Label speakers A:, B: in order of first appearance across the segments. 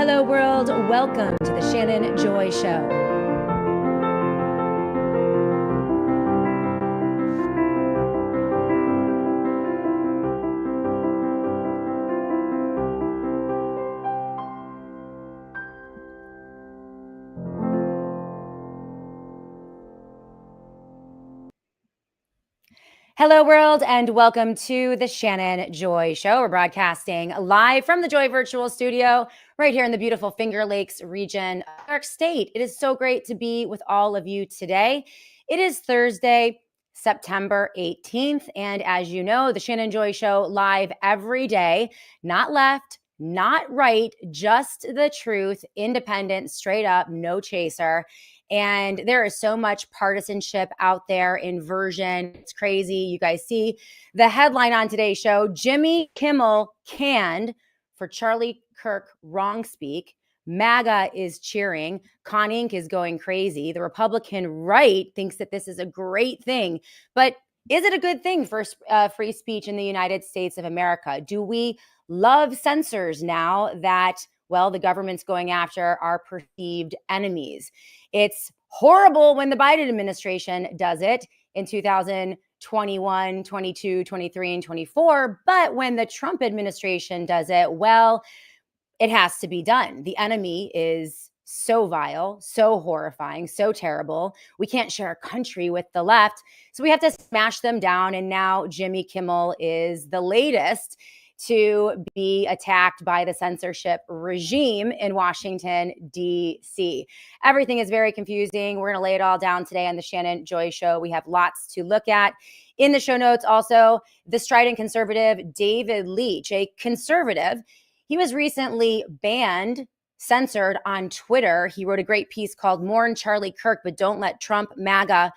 A: Hello, world. Welcome to the Shannon Joy Show. Hello, world, and welcome to the Shannon Joy Show. We're broadcasting live from the Joy Virtual Studio right here in the beautiful Finger Lakes region of New York State. It is so great to be with all of you today. It is Thursday, September 18th, and as you know, the Shannon Joy Show live every day, not left, not right, just the truth, independent, straight up, no chaser. And there is so much partisanship out there, inversion. It's crazy. You guys see the headline on today's show: Jimmy Kimmel canned for Charlie Kirk WrongSpeak. MAGA is cheering. Con Inc. is going crazy. The Republican right thinks that this is a great thing. But is it a good thing for free speech in the United States of America? Do we love censors now that, well, the government's going after our perceived enemies? It's horrible when the Biden administration does it in 2021, 22, 23, and 24. But when the Trump administration does it, well, it has to be done. The enemy is so vile, so horrifying, so terrible. We can't share a country with the left. So we have to smash them down. And now Jimmy Kimmel is the latest to be attacked by the censorship regime in Washington, D.C. Everything is very confusing. We're going to lay it all down today on the Shannon Joy Show. We have lots to look at. In the show notes, also, the strident conservative David Leech, a conservative. He was recently banned, censored on Twitter. He wrote a great piece called "Mourn Charlie Kirk, but Don't Let Trump MAGA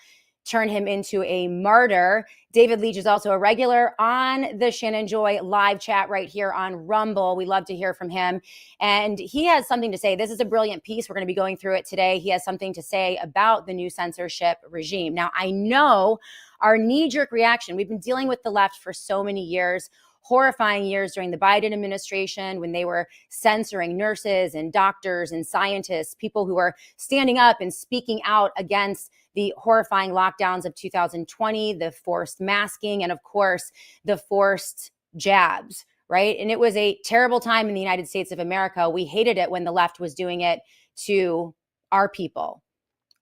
A: Turn Him Into a Martyr." David Leech is also a regular on the Shannon Joy live chat right here on Rumble. We love to hear from him. And he has something to say. This is a brilliant piece. We're going to be going through it today. He has something to say about the new censorship regime. Now, I know our knee-jerk reaction, we've been dealing with the left for so many years, horrifying years during the Biden administration when they were censoring nurses and doctors and scientists, people who were standing up and speaking out against the horrifying lockdowns of 2020, the forced masking, and of course, the forced jabs, right? And it was a terrible time in the United States of America. We hated it when the left was doing it to our people,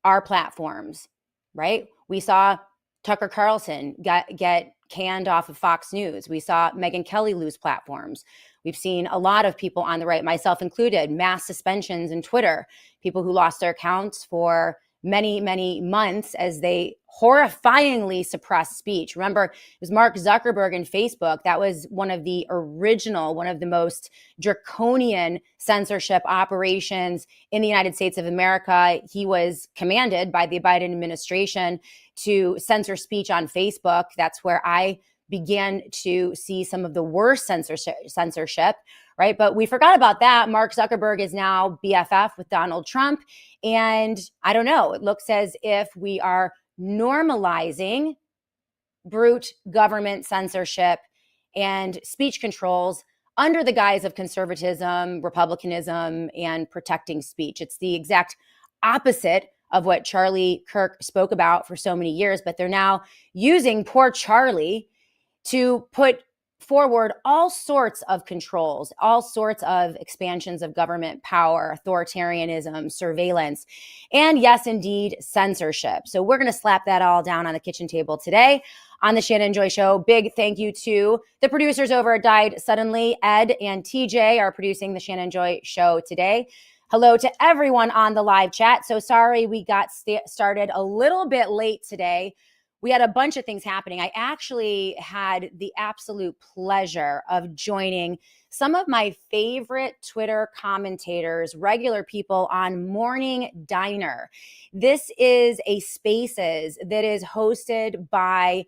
A: our platforms, right? We saw Tucker Carlson get canned off of Fox News. We saw Megyn Kelly lose platforms. We've seen a lot of people on the right, myself included, mass suspensions in Twitter, people who lost their accounts for many, many months as they horrifyingly suppressed speech. Remember, it was Mark Zuckerberg and Facebook. That was one of the most draconian censorship operations in the United States of America. He was commanded by the Biden administration to censor speech on Facebook. That's where I began to see some of the worst censorship, right? But we forgot about that. Mark Zuckerberg is now BFF with Donald Trump. And I don't know, it looks as if we are normalizing brute government censorship and speech controls under the guise of conservatism, republicanism, and protecting speech. It's the exact opposite of what Charlie Kirk spoke about for so many years, but they're now using poor Charlie to put forward all sorts of controls, all sorts of expansions of government power, authoritarianism, surveillance, and yes, indeed, censorship. So we're going to slap that all down on the kitchen table today on the Shannon Joy Show. Big thank you to the producers over at Died Suddenly. Ed and TJ are producing the Shannon Joy Show today. Hello to everyone on the live chat. So sorry we got started a little bit late today. We had a bunch of things happening. I actually had the absolute pleasure of joining some of my favorite Twitter commentators, regular people on Morning Diner. This is a Spaces that is hosted by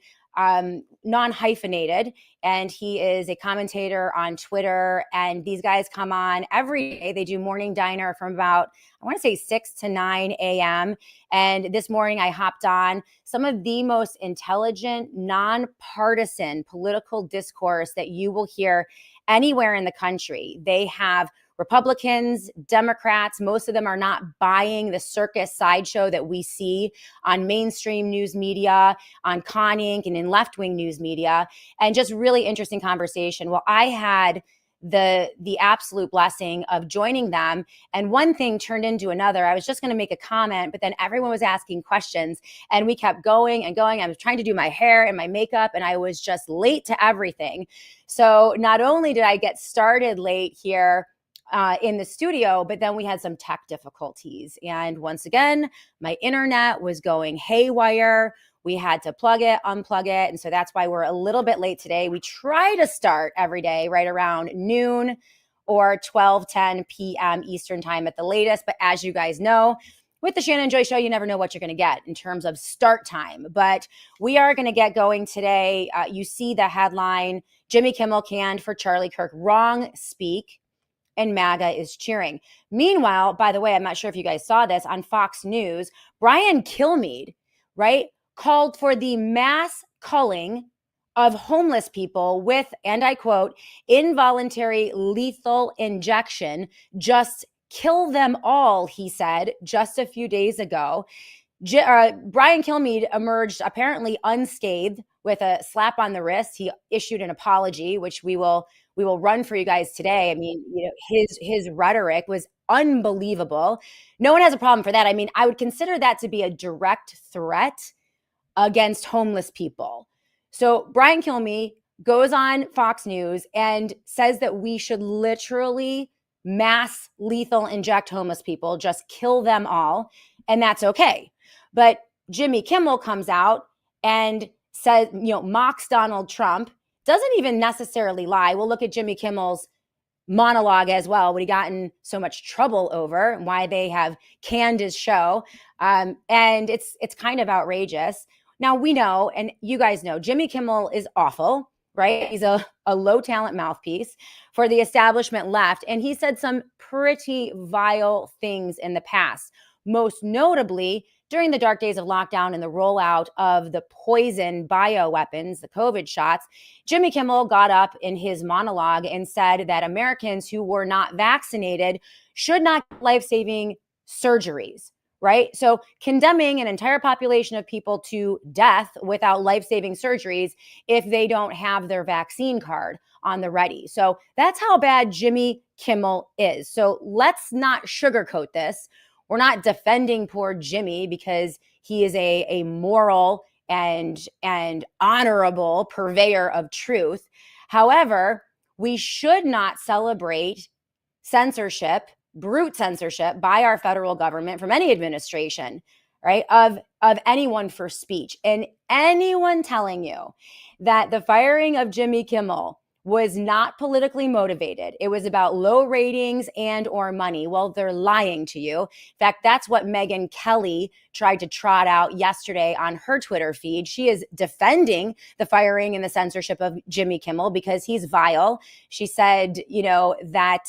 A: non-hyphenated, and he is a commentator on Twitter, and these guys come on every day. They do Morning Diner from about, I want to say 6 to 9 a.m. And this morning I hopped on some of the most intelligent, nonpartisan political discourse that you will hear anywhere in the country. They have Republicans, Democrats, most of them are not buying the circus sideshow that we see on mainstream news media, on Con Inc., and in left-wing news media, and just really interesting conversation. Well, I had the absolute blessing of joining them, and one thing turned into another. I was just going to make a comment, but then everyone was asking questions, and we kept going and going. I was trying to do my hair and my makeup, and I was just late to everything. So not only did I get started late here in the studio, but then we had some tech difficulties, and once again, my internet was going haywire. We had to plug it, unplug it. And so that's why we're a little bit late today. We try to start every day right around noon or 12:10 p.m. Eastern time at the latest. But as you guys know, with the Shannon Joy Show, you never know what you're going to get in terms of start time. But we are going to get going today. You see the headline, Jimmy Kimmel canned for Charlie Kirk, WrongSpeak, and MAGA is cheering. Meanwhile, by the way, I'm not sure if you guys saw this on Fox News, Brian Kilmeade, right, called for the mass culling of homeless people with, and I quote, involuntary lethal injection. Just kill them all, he said just a few days ago. Brian Kilmeade emerged apparently unscathed with a slap on the wrist. He issued an apology, which we will run for you guys today. I mean, his rhetoric was unbelievable. No one has a problem for that. I mean, I would consider that to be a direct threat against homeless people. So Brian Kilmeade goes on Fox News and says that we should literally mass lethal inject homeless people, just kill them all, and that's okay. But Jimmy Kimmel comes out and says, mocks Donald Trump, doesn't even necessarily lie. We'll look at Jimmy Kimmel's monologue as well, what he got in so much trouble over, and why they have canned his show. And it's kind of outrageous. Now we know, and you guys know, Jimmy Kimmel is awful, right? He's a low talent mouthpiece for the establishment left. And he said some pretty vile things in the past, most notably during the dark days of lockdown and the rollout of the poison bioweapons, the COVID shots. Jimmy Kimmel got up in his monologue and said that Americans who were not vaccinated should not get life-saving surgeries. Right? So condemning an entire population of people to death without life-saving surgeries if they don't have their vaccine card on the ready. So that's how bad Jimmy Kimmel is. So let's not sugarcoat this. We're not defending poor Jimmy because he is a moral and honorable purveyor of truth. However, we should not celebrate censorship, brute censorship by our federal government from any administration, right, of anyone for speech. And anyone telling you that the firing of Jimmy Kimmel was not politically motivated, it was about low ratings and or money, well, they're lying to you. In fact, that's what Megyn Kelly tried to trot out yesterday on her Twitter feed. She is defending the firing and the censorship of Jimmy Kimmel because he's vile. She said, that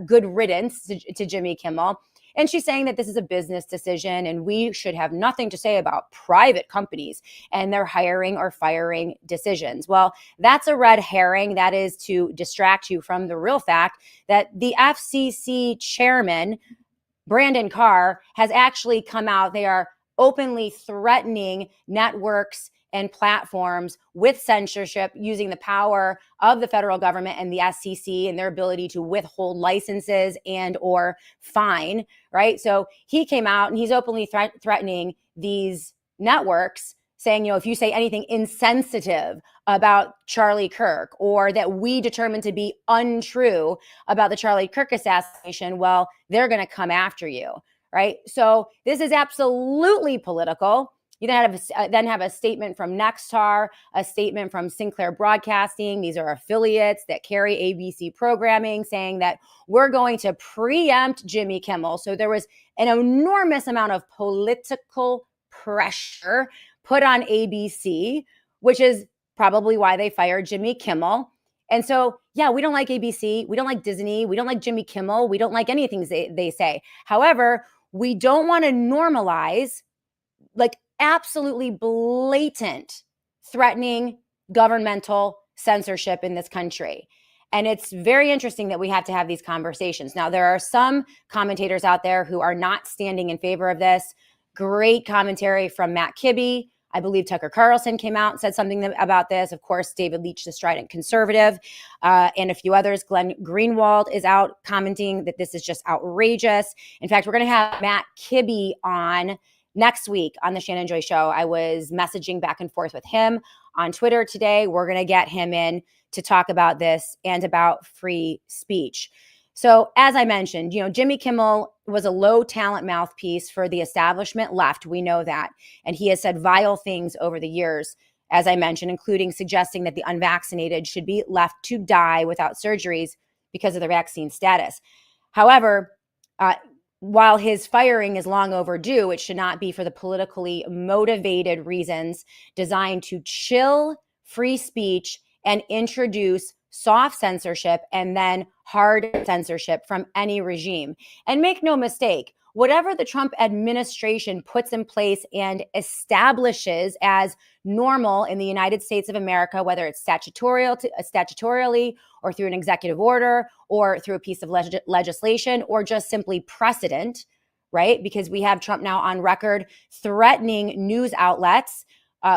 A: good riddance to Jimmy Kimmel. And she's saying that this is a business decision and we should have nothing to say about private companies and their hiring or firing decisions. Well, that's a red herring. That is to distract you from the real fact that the FCC Chairman, Brandon Carr, has actually come out. They are openly threatening networks and platforms with censorship using the power of the federal government and the FCC and their ability to withhold licenses and or fine, right? So he came out and he's openly threatening these networks, saying, if you say anything insensitive about Charlie Kirk or that we determined to be untrue about the Charlie Kirk assassination, well, they're going to come after you, right? So this is absolutely political. You then have a statement from Nexstar, a statement from Sinclair Broadcasting. These are affiliates that carry ABC programming, saying that we're going to preempt Jimmy Kimmel. So there was an enormous amount of political pressure put on ABC, which is probably why they fired Jimmy Kimmel. And so, yeah, we don't like ABC. We don't like Disney. We don't like Jimmy Kimmel. We don't like anything they say. However, we don't want to normalize absolutely blatant threatening governmental censorship in this country. And it's very interesting that we have to have these conversations. Now, there are some commentators out there who are not standing in favor of this. Great commentary from Matt Kibbe. I believe Tucker Carlson came out and said something about this. Of course, David Leech, the strident conservative, and a few others. Glenn Greenwald is out commenting that this is just outrageous. In fact, we're going to have Matt Kibbe on next week on the Shannon Joy Show. I was messaging back and forth with him on Twitter today. We're going to get him in to talk about this and about free speech. So as I mentioned, Jimmy Kimmel was a low talent mouthpiece for the establishment left. We know that. And he has said vile things over the years, as I mentioned, including suggesting that the unvaccinated should be left to die without surgeries because of their vaccine status. However, while his firing is long overdue, it should not be for the politically motivated reasons designed to chill free speech and introduce soft censorship and then hard censorship from any regime. And make no mistake, whatever the Trump administration puts in place and establishes as normal in the United States of America, whether it's statutorily or through an executive order or through a piece of legislation or just simply precedent, right? Because we have Trump now on record threatening news outlets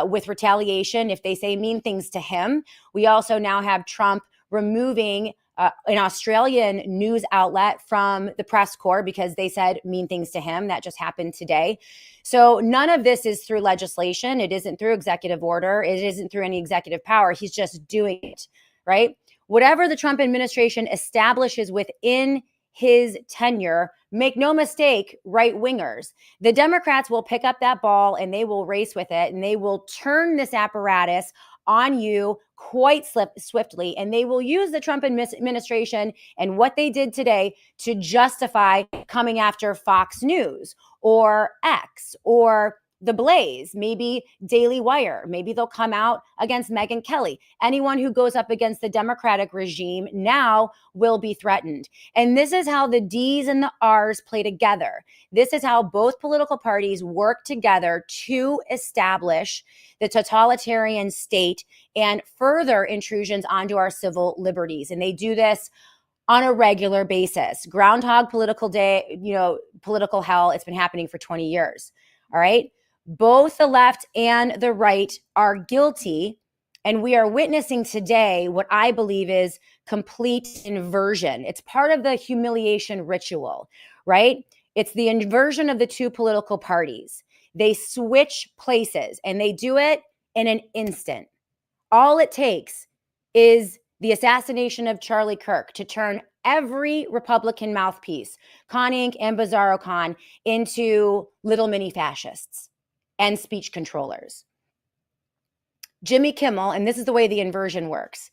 A: with retaliation if they say mean things to him. We also now have Trump removing an Australian news outlet from the press corps because they said mean things to him. That just happened today. So none of this is through legislation. It isn't through executive order. It isn't through any executive power. He's just doing it, right? Whatever the Trump administration establishes within his tenure, make no mistake, right-wingers, the Democrats will pick up that ball and they will race with it and they will turn this apparatus on you quite swiftly. And they will use the Trump administration and what they did today to justify coming after Fox News or X or The Blaze, maybe Daily Wire. Maybe they'll come out against Megyn Kelly. Anyone who goes up against the Democratic regime now will be threatened. And this is how the D's and the R's play together. This is how both political parties work together to establish the totalitarian state and further intrusions onto our civil liberties. And they do this on a regular basis. Groundhog political day, political hell. It's been happening for 20 years. All right. Both the left and the right are guilty. And we are witnessing today what I believe is complete inversion. It's part of the humiliation ritual, right? It's the inversion of the two political parties. They switch places and they do it in an instant. All it takes is the assassination of Charlie Kirk to turn every Republican mouthpiece, Con Inc. and Bizarro Con, into little mini fascists and speech controllers. Jimmy Kimmel, and this is the way the inversion works,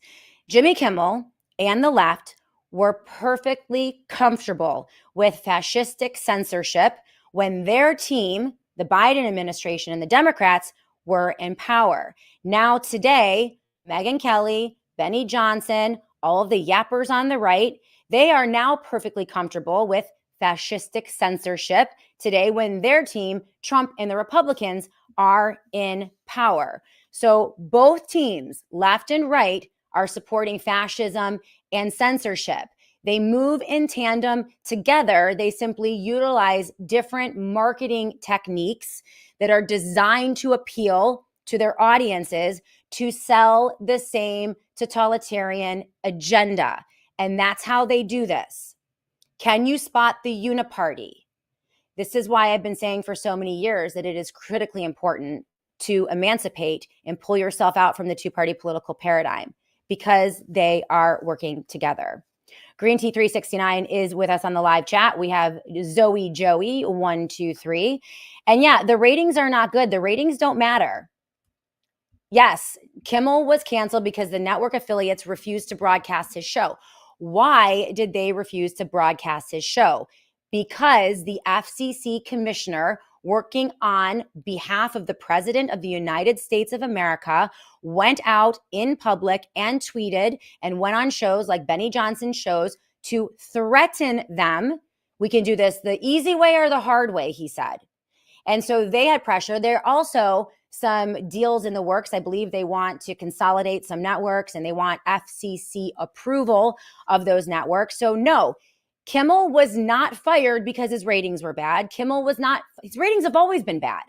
A: Jimmy Kimmel and the left were perfectly comfortable with fascistic censorship when their team, the Biden administration and the Democrats, were in power. Now today, Megyn Kelly, Benny Johnson, all of the yappers on the right, they are now perfectly comfortable with fascistic censorship today when their team, Trump and the Republicans, are in power. So both teams, left and right, are supporting fascism and censorship. They move in tandem together. They simply utilize different marketing techniques that are designed to appeal to their audiences to sell the same totalitarian agenda. And that's how they do this. Can you spot the uni-party? This is why I've been saying for so many years that it is critically important to emancipate and pull yourself out from the two-party political paradigm because they are working together. Green Tea 369 is with us on the live chat. We have Zoe Joey 123. And yeah, the ratings are not good. The ratings don't matter. Yes, Kimmel was canceled because the network affiliates refused to broadcast his show. Why did they refuse to broadcast his show? Because the FCC commissioner working on behalf of the President of the United States of America went out in public and tweeted and went on shows like Benny Johnson's shows to threaten them. We can do this the easy way or the hard way, he said. And so they had pressure. They're also some deals in the works. I believe they want to consolidate some networks and they want FCC approval of those networks. So no, Kimmel was not fired because his ratings were bad. His ratings have always been bad.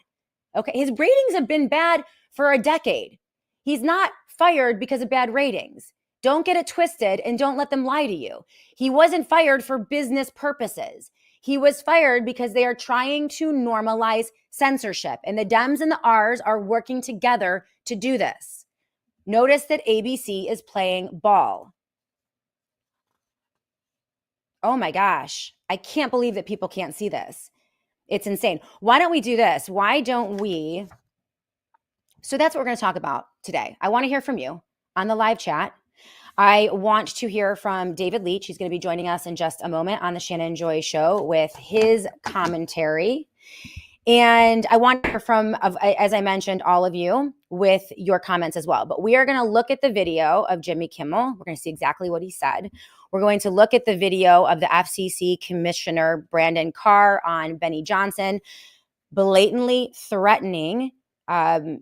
A: Okay, his ratings have been bad for a decade. He's not fired because of bad ratings. Don't get it twisted and don't let them lie to you. He wasn't fired for business purposes. He was fired because they are trying to normalize censorship, and the Dems and the Rs are working together to do this. Notice that ABC is playing ball. Oh my gosh, I can't believe that people can't see this. It's insane. Why don't we do this? Why don't we? So that's what we're going to talk about today. I want to hear from you on the live chat. I want to hear from David Leech. He's going to be joining us in just a moment on the Shannon Joy Show with his commentary. And I want to hear from, as I mentioned, all of you with your comments as well. But we are going to look at the video of Jimmy Kimmel. We're going to see exactly what he said. We're going to look at the video of the FCC Commissioner Brandon Carr on Benny Johnson blatantly threatening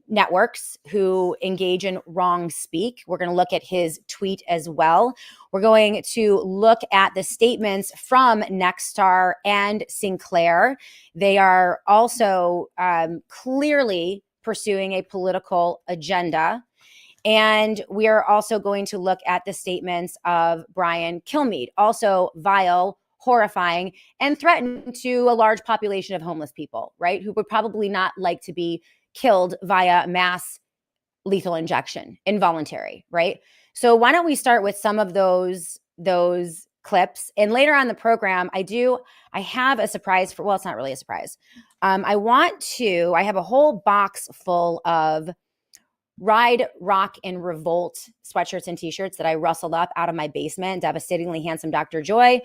A: networks who engage in WrongSpeak. We're going to look at his tweet as well. We're going to look at the statements from Nexstar and Sinclair. They are also clearly pursuing a political agenda. And we are also going to look at the statements of Brian Kilmeade, also vile, horrifying, and threatening to a large population of homeless people, right? Who would probably not like to be killed via mass lethal injection, involuntary, right? So why don't we start with some of those clips, and later on in the program, I have a surprise for, well, it's not really a surprise. I have a whole box full of Ride, Rock, and Revolt sweatshirts and t-shirts that I rustled up out of my basement. Devastatingly handsome Dr. Joy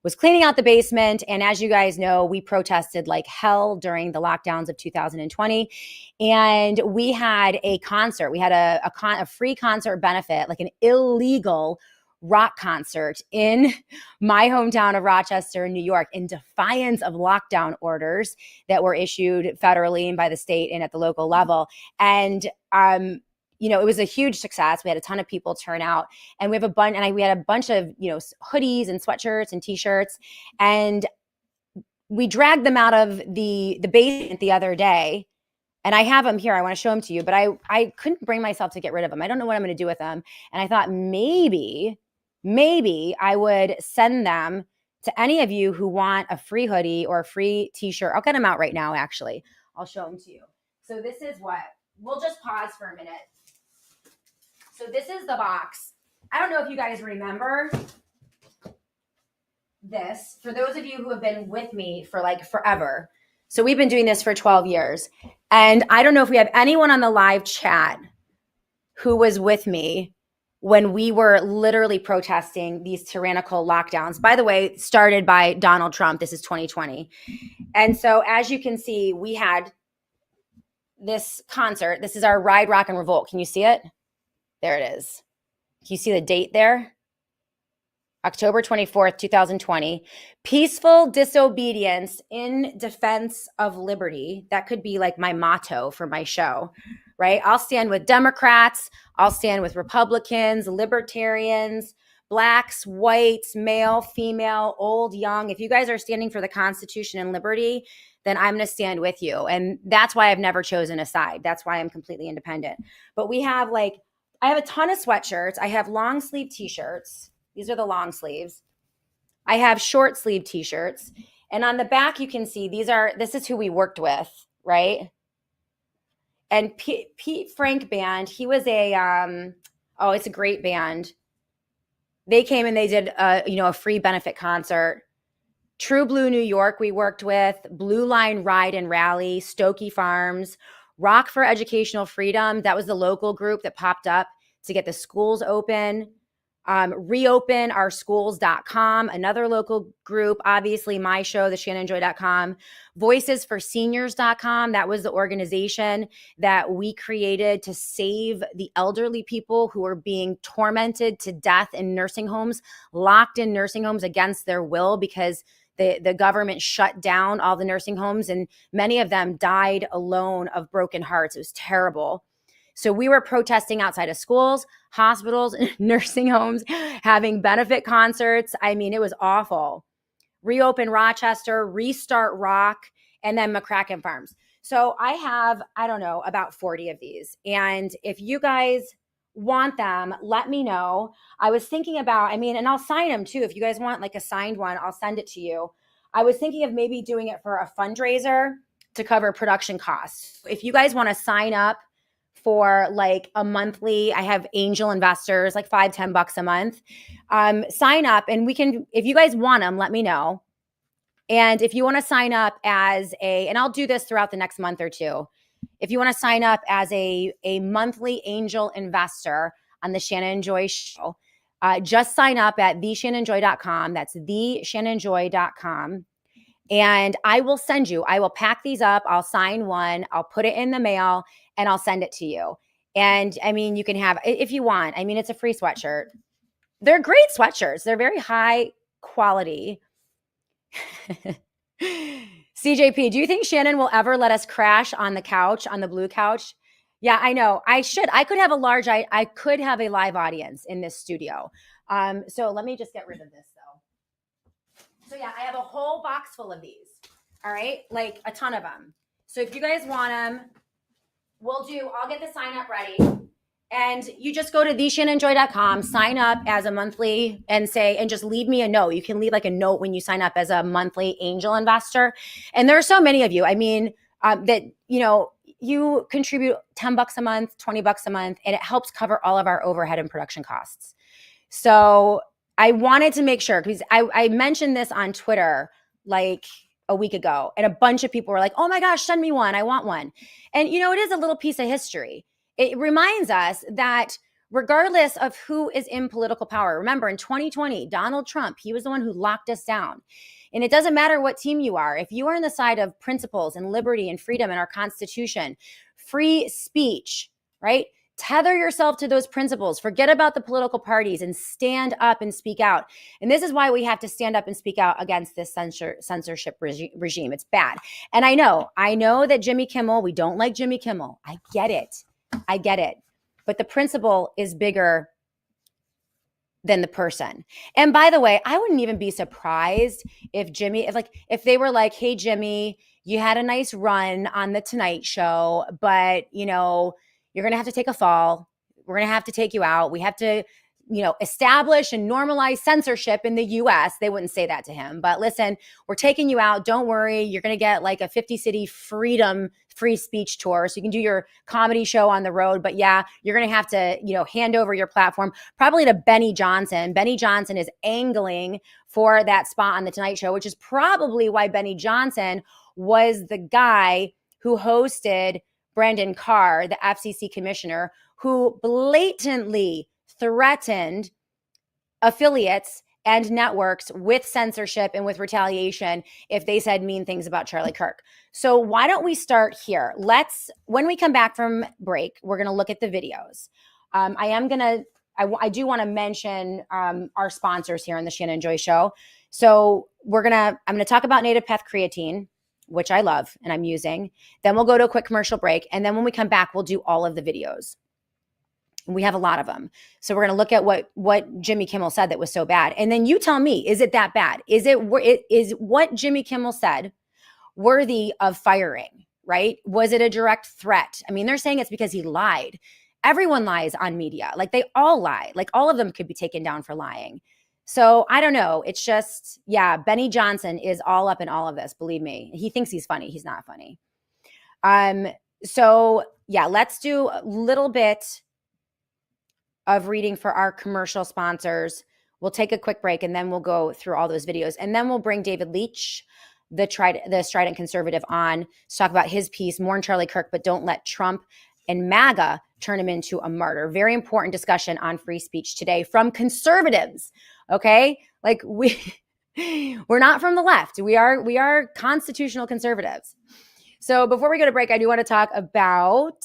A: was cleaning out the basement. And as you guys know, we protested like hell during the lockdowns of 2020. And we had a concert. We had a free concert benefit, like an illegal rock concert in my hometown of Rochester, New York, in defiance of lockdown orders that were issued federally and by the state and at the local level. And it was a huge success. We had a ton of people turn out, and we had a bunch of, hoodies and sweatshirts and t-shirts, and we dragged them out of the basement the other day. And I have them here. I want to show them to you, but I couldn't bring myself to get rid of them. I don't know what I'm going to do with them. And I thought maybe I would send them to any of you who want a free hoodie or a free t-shirt. I'll get them out right now, actually. I'll show them to you. So this is we'll just pause for a minute. So this is the box. I don't know if you guys remember this. For those of you who have been with me for like forever. So we've been doing this for 12 years. And I don't know if we have anyone on the live chat who was with me when we were literally protesting these tyrannical lockdowns. By the way, started by Donald Trump. This is 2020. And so as you can see, we had this concert. This is our Ride, Rock, and Revolt. Can you see it? There it is. Can you see the date there? October 24th, 2020. Peaceful disobedience in defense of liberty. That could be like my motto for my show, right? I'll stand with Democrats. I'll stand with Republicans, libertarians, blacks, whites, male, female, old, young. If you guys are standing for the Constitution and liberty, then I'm going to stand with you. And that's why I've never chosen a side. That's why I'm completely independent. But I have a ton of sweatshirts. I have long sleeve t-shirts. These are the long sleeves. I have short sleeve t-shirts. And on the back, you can see this is who we worked with, right? And Pete Frank Band, he was it's a great band. They came and they did a free benefit concert. True Blue New York we worked with, Blue Line Ride and Rally, Stokey Farms, Rock for Educational Freedom. That was the local group that popped up to get the schools open. ReopenOurSchools.com, another local group. Obviously, my show, theshannonjoy.com. VoicesForSeniors.com. That was the organization that we created to save the elderly people who were being tormented to death in nursing homes, locked in nursing homes against their will because the government shut down all the nursing homes, and many of them died alone of broken hearts. It was terrible. So we were protesting outside of schools, hospitals, nursing homes, having benefit concerts. I mean, it was awful. Reopen Rochester, restart Rock, and then McCracken Farms. So I have, I don't know, about 40 of these. And if you guys want them, let me know. I was thinking about, and I'll sign them too. If you guys want like a signed one, I'll send it to you. I was thinking of maybe doing it for a fundraiser to cover production costs. If you guys want to sign up for like a monthly, I have angel investors, like $5-10 a month. Sign up, and we can, if you guys want them, let me know. And if you want to sign up as and I'll do this throughout the next month or two. If you want to sign up as a monthly angel investor on the Shannon Joy Show, just sign up at theshannonjoy.com. That's theshannonjoy.com. And I will pack these up. I'll sign one. I'll put it in the mail and I'll send it to you. And you can have, if you want, it's a free sweatshirt. They're great sweatshirts. They're very high quality. CJP, do you think Shannon will ever let us crash on the couch, on the blue couch? Yeah, I know. I should. I could have I could have a live audience in this studio. So let me just get rid of this though. So yeah, I have a whole box full of these. All right, like a ton of them. So if you guys want them, I'll get the sign up ready. And you just go to theshannonjoy.com, sign up as a monthly and just leave me a note. You can leave like a note when you sign up as a monthly angel investor. And there are so many of you, that, you contribute $10 a month, $20 a month, and it helps cover all of our overhead and production costs. So I wanted to make sure, because I mentioned this on Twitter like a week ago, and a bunch of people were like, oh my gosh, send me one. I want one. And, it is a little piece of history. It reminds us that regardless of who is in political power, remember in 2020, Donald Trump, he was the one who locked us down. And it doesn't matter what team you are. If you are on the side of principles and liberty and freedom in our Constitution, free speech, right? Tether yourself to those principles. Forget about the political parties and stand up and speak out. And this is why we have to stand up and speak out against this censorship regime. It's bad. And I know that Jimmy Kimmel, we don't like Jimmy Kimmel. I get it. But the principle is bigger than the person. And by the way, I wouldn't even be surprised if they were like, hey, Jimmy, you had a nice run on the Tonight Show, but, you're going to have to take a fall. We're going to have to take you out. We have to, establish and normalize censorship in the US. They wouldn't say that to him. But listen, we're taking you out. Don't worry. You're going to get like a 50-city free speech tour. So you can do your comedy show on the road. But yeah, you're going to have to, hand over your platform probably to Benny Johnson. Benny Johnson is angling for that spot on the Tonight Show, which is probably why Benny Johnson was the guy who hosted Brendan Carr, the FCC commissioner, who blatantly threatened affiliates and networks with censorship and with retaliation if they said mean things about Charlie Kirk. So why don't we start here? When we come back from break, we're going to look at the videos. I do want to mention our sponsors here on the Shannon Joy Show. So I'm going to talk about native path creatine, which I love and I'm using. Then we'll go to a quick commercial break. And then when we come back, we'll do all of the videos. We have a lot of them. So we're going to look at what Jimmy Kimmel said that was so bad. And then you tell me, is it that bad? Is what Jimmy Kimmel said worthy of firing, right? Was it a direct threat? They're saying it's because he lied. Everyone lies on media. Like they all lie. Like all of them could be taken down for lying. So I don't know. It's just, Benny Johnson is all up in all of this. Believe me. He thinks he's funny. He's not funny. Let's do a little bit of reading for our commercial sponsors. We'll take a quick break and then we'll go through all those videos. And then we'll bring David Leech, the strident conservative, on to talk about his piece, Mourn Charlie Kirk, but don't let Trump and MAGA turn him into a martyr. Very important discussion on free speech today from conservatives. Okay? Like we're not from the left. We are constitutional conservatives. So before we go to break, I do want to talk about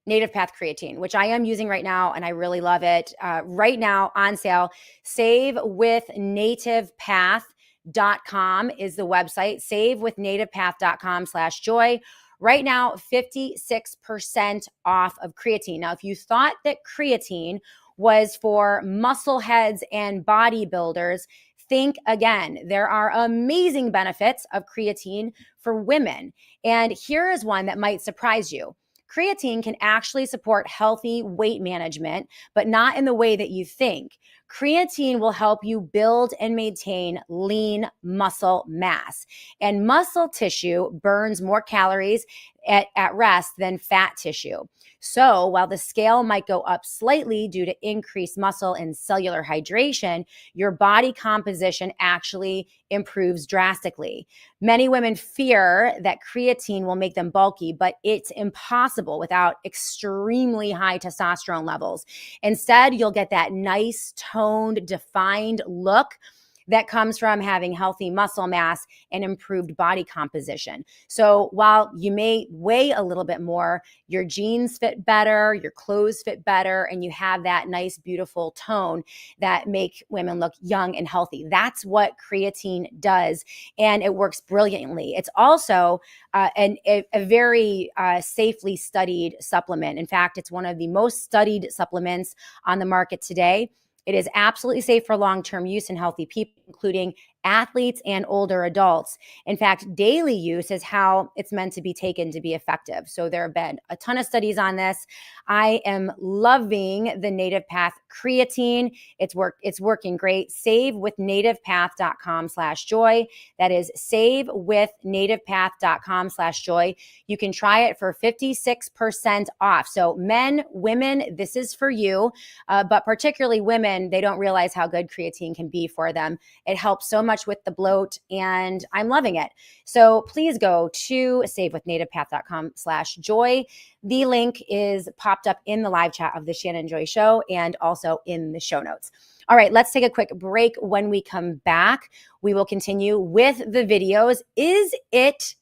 A: native path creatine, which I am using right now, and I really love it. Right now on sale, save with native path. savewithnativepath.com is the website, savewithnativepath.com/joy. Right now, 56% off of creatine. Now, if you thought that creatine was for muscle heads and bodybuilders, think again. There are amazing benefits of creatine for women. And here is one that might surprise you. Creatine can actually support healthy weight management, but not in the way that you think. Creatine will help you build and maintain lean muscle mass. And muscle tissue burns more calories at rest than fat tissue. So while the scale might go up slightly due to increased muscle and cellular hydration, your body composition actually improves drastically. Many women fear that creatine will make them bulky, but it's impossible without extremely high testosterone levels. Instead, you'll get that nice, toned, defined look that comes from having healthy muscle mass and improved body composition. So while you may weigh a little bit more, your jeans fit better, your clothes fit better, and you have that nice, beautiful tone that make women look young and healthy. That's what creatine does, and it works brilliantly. It's also a very safely studied supplement. In fact, it's one of the most studied supplements on the market today. It is absolutely safe for long-term use in healthy people, including athletes and older adults. In fact, daily use is how it's meant to be taken to be effective. So there have been a ton of studies on this. I am loving the Native Path creatine. It's working great. Savewithnativepath.com/joy. That is savewithnativepath.com/joy. You can try it for 56% off. So men, women, this is for you. But particularly women, they don't realize how good creatine can be for them. It helps so much with the bloat, and I'm loving it. So please go to savewithnativepath.com/joy. The link is popped up in the live chat of the Shannon Joy Show and also in the show notes. All right, let's take a quick break. When we come back, we will continue with the videos. Is it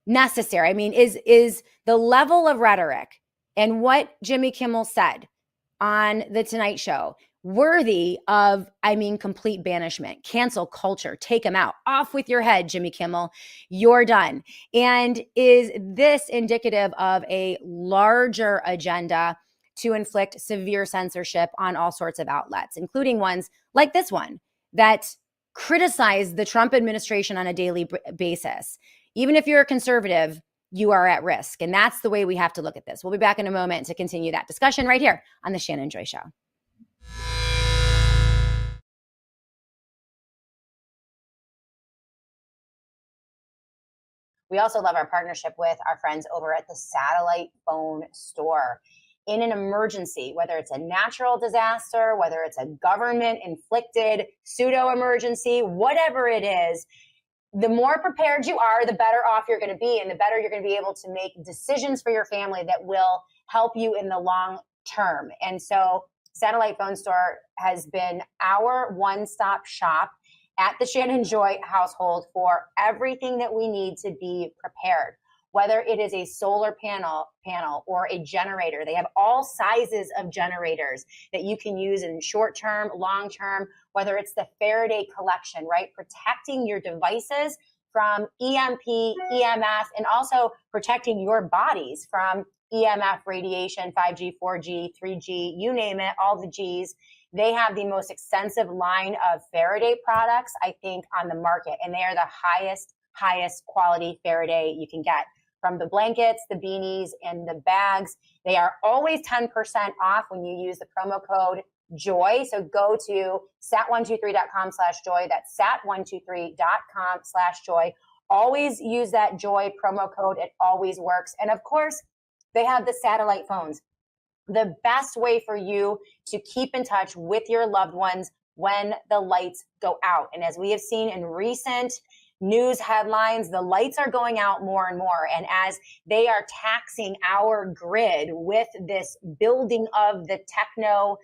A: necessary? I mean, is the level of rhetoric and what Jimmy Kimmel said on the Tonight Show worthy of, complete banishment, cancel culture, take him out, off with your head, Jimmy Kimmel, you're done? And is this indicative of a larger agenda to inflict severe censorship on all sorts of outlets, including ones like this one that criticize the Trump administration on a daily basis? Even if you're a conservative, you are at risk. And that's the way we have to look at this. We'll be back in a moment to continue that discussion right here on the Shannon Joy Show. We also love our partnership with our friends over at the Satellite Phone Store. In an emergency, whether it's a natural disaster, whether it's a government-inflicted pseudo-emergency, whatever it is, the more prepared you are, the better off you're going to be, and the better you're going to be able to make decisions for your family that will help you in the long term. And so Satellite Phone Store has been our one-stop shop at the Shannon Joy household for everything that we need to be prepared. Whether it is a solar panel or a generator, they have all sizes of generators that you can use in short term, long term, whether it's the Faraday collection, right? Protecting your devices from EMP, EMF, and also protecting your bodies from EMF radiation, 5G, 4G, 3G, you name it, all the Gs. They have the most extensive line of Faraday products, I think, on the market. And they are the highest quality Faraday you can get. From the blankets, the beanies, and the bags. They are always 10% off when you use the promo code JOY. So go to sat123.com/joy. That's sat123.com/joy. Always use that JOY promo code. It always works. And of course, they have the satellite phones. The best way for you to keep in touch with your loved ones when the lights go out. And as we have seen in recent news headlines, the lights are going out more and more. And as they are taxing our grid with this building of the techno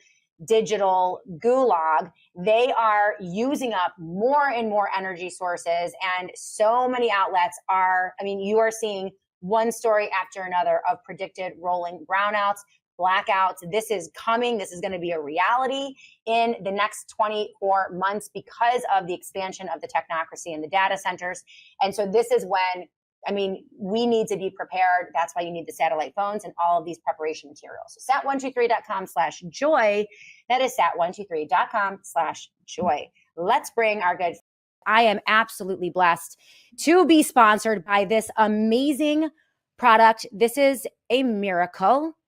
A: digital gulag, they are using up more and more energy sources. And so many outlets are, you are seeing one story after another of predicted rolling brownouts. blackouts. This is coming. This is going to be a reality in the next 24 months because of the expansion of the technocracy and the data centers. And so this is when, I mean, we need to be prepared. That's why you need the satellite phones and all of these preparation materials. So sat123.com/joy. That is sat123.com/joy. Let's bring our good. I am absolutely blessed to be sponsored by this amazing product. This is a miracle.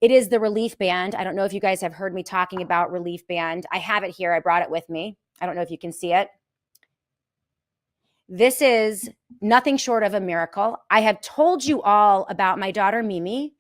A: It is the Relief Band. I don't know if you guys have heard me talking about Relief Band. I have it here. I brought it with me. I don't know if you can see it. This is nothing short of a miracle. I have told you all about my daughter, Mimi,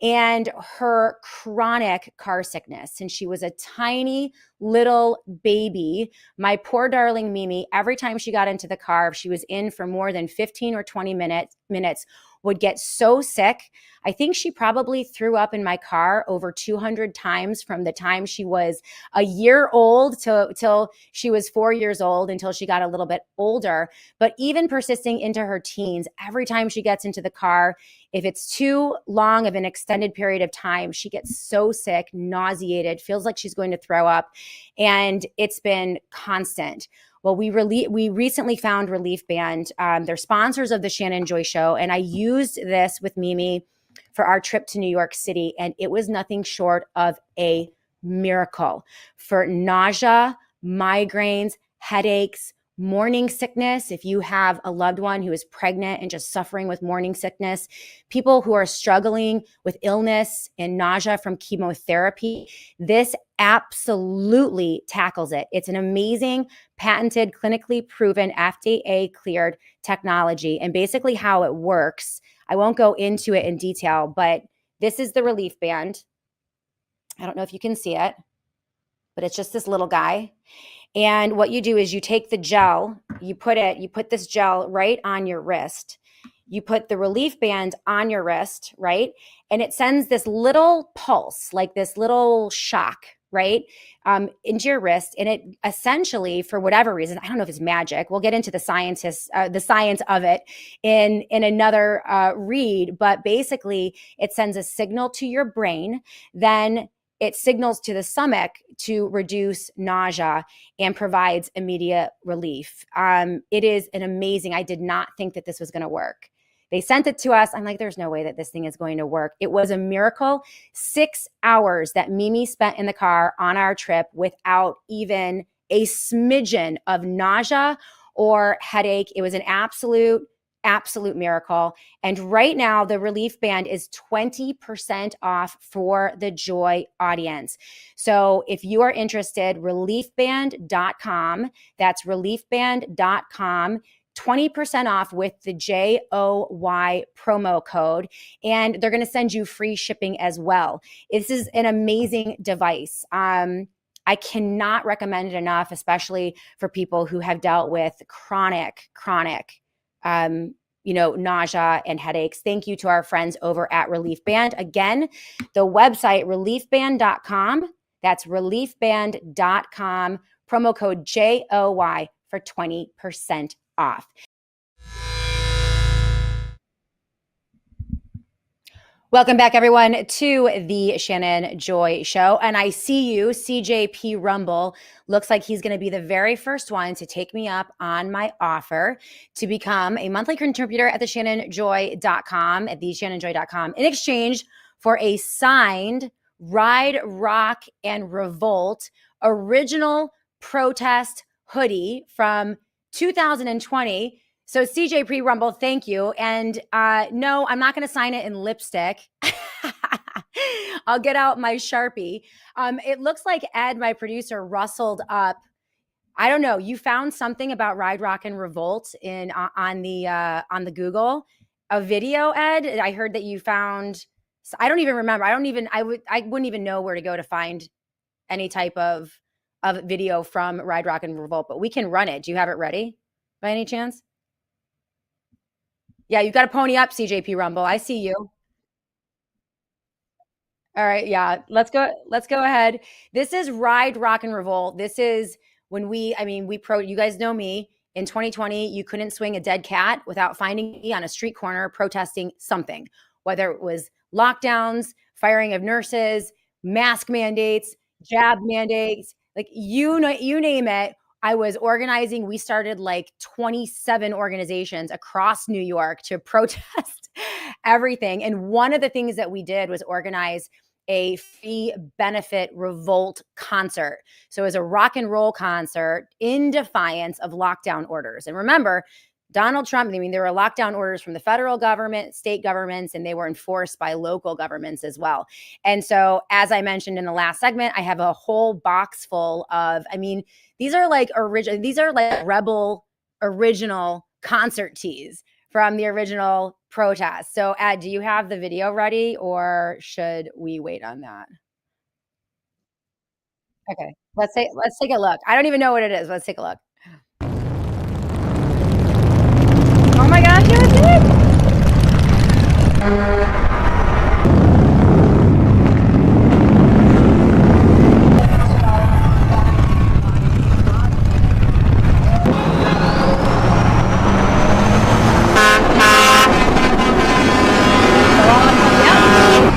A: and her chronic car sickness since she was a tiny little baby. My poor darling Mimi, every time she got into the car, if she was in for more than 15 or 20 minutes, would get so sick. I think she probably threw up in my car over 200 times from the time she was a year old till she was 4 years old, until she got a little bit older. But even persisting into her teens, every time she gets into the car, if it's too long of an extended period of time, she gets so sick, nauseated, feels like she's going to throw up. And it's been constant. Well, we recently found Relief Band. They're sponsors of the Shannon Joy Show. And I used this with Mimi for our trip to New York City. And it was nothing short of a miracle for nausea, migraines, headaches, morning sickness. If you have a loved one who is pregnant and just suffering with morning sickness, people who are struggling with illness and nausea from chemotherapy, this absolutely tackles it. It's an amazing, patented, clinically proven, FDA cleared technology. And basically how it works, I won't go into it in detail, but this is the Relief Band. I don't know if you can see it, but it's just this little guy. And what you do is you take the gel, you put this gel right on your wrist. You put the Relief Band on your wrist, right? And it sends this little pulse, like this little shock, right, into your wrist. And it essentially, for whatever reason, I don't know if it's magic. We'll get into the science of it in another read. But basically, it sends a signal to your brain. Then it signals to the stomach to reduce nausea and provides immediate relief. It is an amazing, I did not think that this was going to work. They sent it to us. I'm like, there's no way that this thing is going to work. It was a miracle. 6 hours that Mimi spent in the car on our trip without even a smidgen of nausea or headache. It was an absolute miracle. And right now, the Relief Band is 20% off for the Joy audience. So if you are interested, reliefband.com, that's reliefband.com, 20% off with the JOY promo code, and they're going to send you free shipping as well. This is an amazing device. I cannot recommend it enough, especially for people who have dealt with chronic nausea and headaches. Thank you to our friends over at Relief Band. Again, the website, reliefband.com. That's reliefband.com. Promo code JOY for 20% off. Welcome back, everyone, to the Shannon Joy Show. And I see you, CJP Rumble. Looks like he's going to be the very first one to take me up on my offer to become a monthly contributor at theshannonjoy.com, at theshannonjoy.com, in exchange for a signed Ride, Rock, and Revolt original protest hoodie from 2020. So CJ Rumble, thank you. And no, I'm not going to sign it in lipstick. I'll get out my Sharpie. It looks like Ed, my producer, rustled up. I don't know. You found something about Ride, Rock, and Revolt on the Google, a video, Ed. I heard that you found. I don't even remember. I wouldn't even know where to go to find any type of video from Ride, Rock, and Revolt. But we can run it. Do you have it ready by any chance? Yeah, you got to pony up, CJP Rumble. I see you. All right, yeah. Let's go ahead. This is Ride, Rock, and Revolt. This is when you guys know me. In 2020, you couldn't swing a dead cat without finding me on a street corner protesting something, whether it was lockdowns, firing of nurses, mask mandates, jab mandates, like you name it. I was organizing. We started like 27 organizations across New York to protest everything. And one of the things that we did was organize a free benefit revolt concert. So it was a rock and roll concert in defiance of lockdown orders. And remember, Donald Trump, I mean, there were lockdown orders from the federal government, state governments, and they were enforced by local governments as well. And so, as I mentioned in the last segment, I have a whole box full of, I mean, these are like rebel original concert tees from the original protest. So, Ed, do you have the video ready or should we wait on that? Okay, let's take a look. I don't even know what it is. Let's take a look. Oh my gosh, it was it!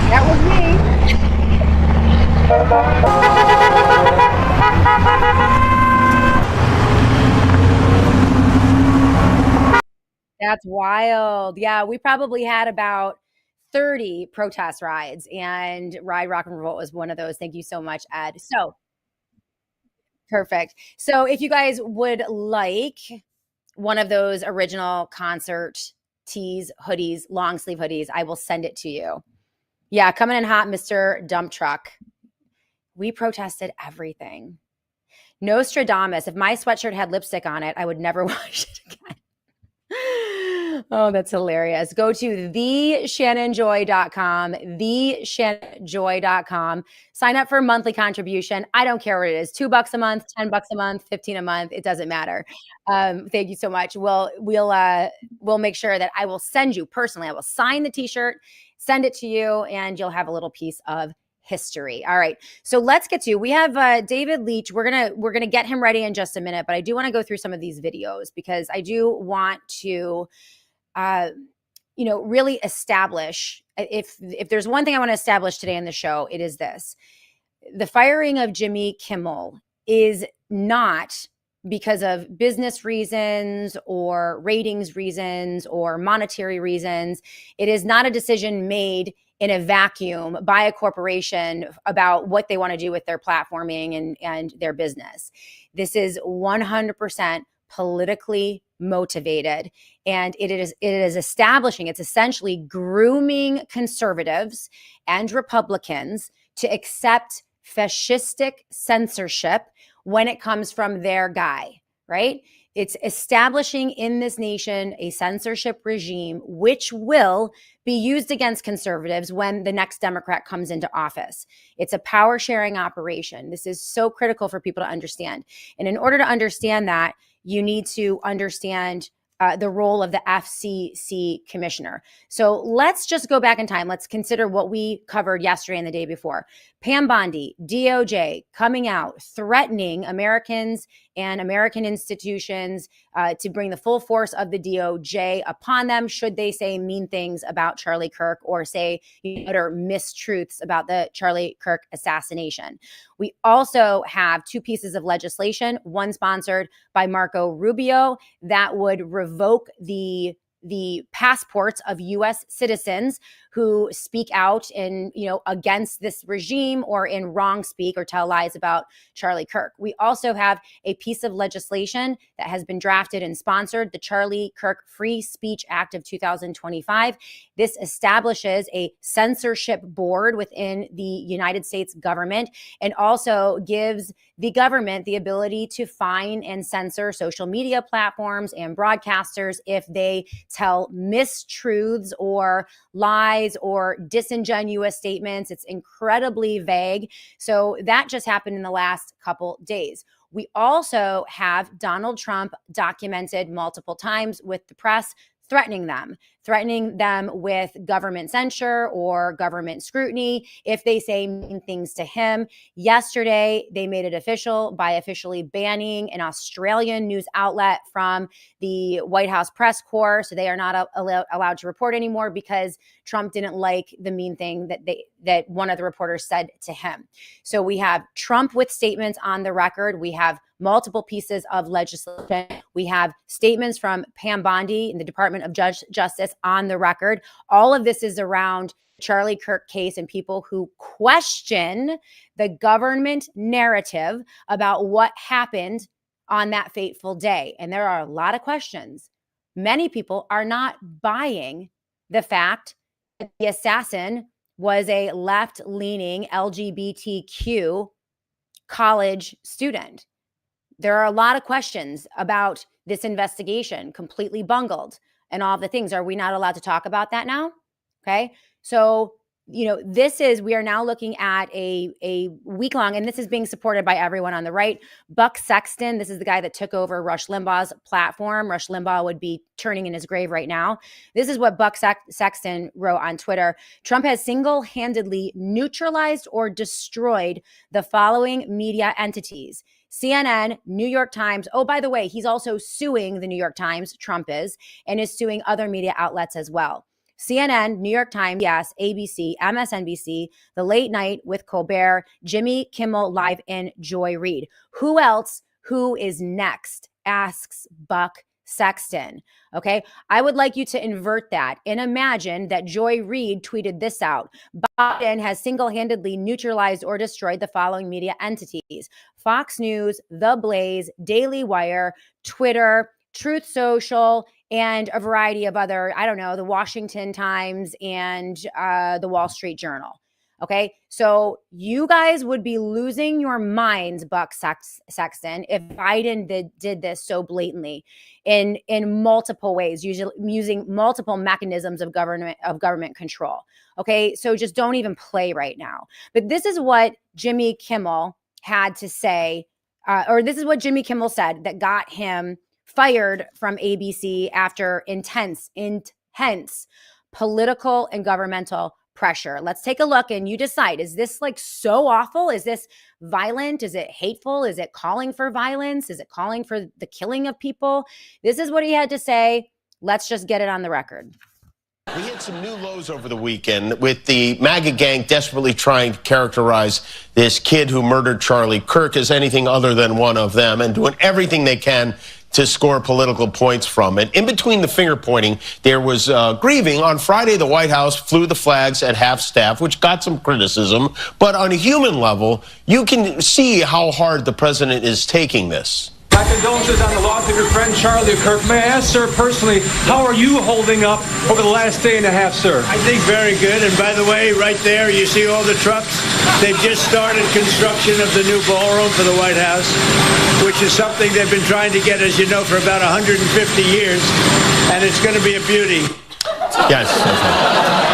A: That was me. That's wild. Yeah, we probably had about 30 protest rides, and Ride Rock and Revolt was one of those. Thank you so much, Ed. So perfect. So if you guys would like one of those original concert tees, hoodies, long sleeve hoodies, I will send it to you. Yeah, coming in hot, Mr. Dump Truck. We protested everything. Nostradamus. If my sweatshirt had lipstick on it, I would never wash it again. Oh, that's hilarious. Go to theshannonjoy.com, theshannonjoy.com. Sign up for a monthly contribution. I don't care what it is. $2 a month, $10 a month, 15 a month. It doesn't matter. Thank you so much. We'll make sure that I will send you personally. I will sign the t-shirt, send it to you, and you'll have a little piece of history. All right. So let's get to, we have David Leech. We're going to get him ready in just a minute, but I do want to go through some of these videos because I do want to, really establish, if there's one thing I want to establish today in the show, it is this. The firing of Jimmy Kimmel is not because of business reasons or ratings reasons or monetary reasons. It is not a decision made in a vacuum by a corporation about what they want to do with their platforming and their business. This is 100% politically motivated, and it is establishing, it's essentially grooming conservatives and Republicans to accept fascistic censorship when it comes from their guy, right? It's establishing in this nation a censorship regime which will be used against conservatives when the next Democrat comes into office. It's a power sharing operation. This is so critical for people to understand. And in order to understand that, you need to understand the role of the FCC commissioner. So let's just go back in time. Let's consider what we covered yesterday and the day before. Pam Bondi, DOJ, coming out, threatening Americans and American institutions to bring the full force of the DOJ upon them should they say mean things about Charlie Kirk or say utter mistruths about the Charlie Kirk assassination. We also have two pieces of legislation, one sponsored by Marco Rubio that would revoke the passports of U.S. citizens who speak out in, against this regime or in WrongSpeak or tell lies about Charlie Kirk. We also have a piece of legislation that has been drafted and sponsored, the Charlie Kirk Free Speech Act of 2025. This establishes a censorship board within the United States government and also gives the government the ability to fine and censor social media platforms and broadcasters if they tell mistruths or lies or disingenuous statements. It's incredibly vague. So that just happened in the last couple days. We also have Donald Trump documented multiple times with the press threatening them with government censure or government scrutiny if they say mean things to him. Yesterday, they made it official by officially banning an Australian news outlet from the White House press corps. So they are not allowed to report anymore because Trump didn't like the mean thing that one of the reporters said to him. So we have Trump with statements on the record. We have multiple pieces of legislation. We have statements from Pam Bondi in the Department of Justice on the record. All of this is around Charlie Kirk case and people who question the government narrative about what happened on that fateful day. And there are a lot of questions. Many people are not buying the fact that the assassin was a left-leaning LGBTQ college student. There are a lot of questions about this investigation, completely bungled, and all the things. Are we not allowed to talk about that now? Okay. So, we are now looking at a week-long, and this is being supported by everyone on the right. Buck Sexton, this is the guy that took over Rush Limbaugh's platform. Rush Limbaugh would be turning in his grave right now. This is what Buck Sexton wrote on Twitter. Trump has single-handedly neutralized or destroyed the following media entities: CNN, New York Times. Oh, by the way, he's also suing the New York Times, Trump is suing other media outlets as well. CNN, New York Times, yes, ABC, MSNBC, The Late Night with Colbert, Jimmy Kimmel Live, and Joy Reid. Who else? Who is next? Asks Buck Sexton. Okay. I would like you to invert that and imagine that Joy Reid tweeted this out. Biden has single-handedly neutralized or destroyed the following media entities: Fox News, The Blaze, Daily Wire, Twitter, Truth Social, and a variety of other, the Washington Times and the Wall Street Journal. Okay, so you guys would be losing your minds, Buck Sexton, if Biden did this so blatantly in multiple ways, using multiple mechanisms of government control. Okay, so just don't even play right now. But this is what Jimmy Kimmel had to say, or this is what Jimmy Kimmel said that got him fired from ABC after intense political and governmental pressure. Let's take a look and you decide, is this so awful? Is this violent? Is it hateful? Is it calling for violence? Is it calling for the killing of people? This is what he had to say. Let's just get it on the record.
B: We hit some new lows over the weekend with the MAGA gang desperately trying to characterize this kid who murdered Charlie Kirk as anything other than one of them and doing everything they can to score political points from it. In between the finger pointing, there was grieving. On Friday, the White House flew the flags at half staff, which got some criticism. But on a human level, you can see how hard the president is taking this.
C: My condolences on the loss of your friend Charlie Kirk. May I ask, sir, personally, how are you holding up over the last day and a half, sir?
D: I think very good. And by the way, right there, you see all the trucks? They've just started construction of the new ballroom for the White House, which is something they've been trying to get, as you know, for about 150 years. And it's going to be a beauty.
B: Yes.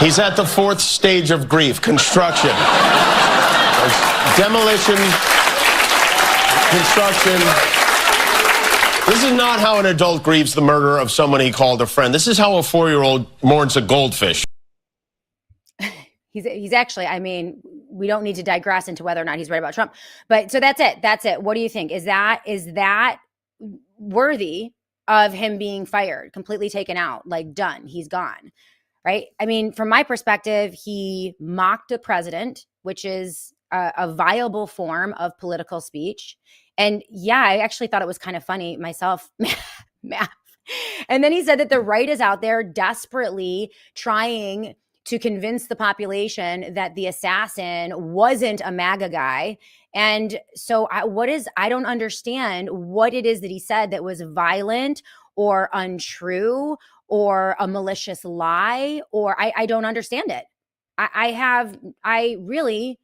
B: He's at the fourth stage of grief, construction. Demolition, construction. This is not how an adult grieves the murder of someone he called a friend. This is how a 4-year-old mourns a goldfish.
A: He's actually, we don't need to digress into whether or not he's right about Trump. But so that's it. That's it. What do you think? Is that worthy of him being fired, completely taken out, done, he's gone, right? From my perspective, he mocked the president, which is a viable form of political speech. And yeah, I actually thought it was kind of funny myself, math. And then he said that the right is out there desperately trying to convince the population that the assassin wasn't a MAGA guy. And so I don't understand what it is that he said that was violent or untrue or a malicious lie, or I don't understand it. I really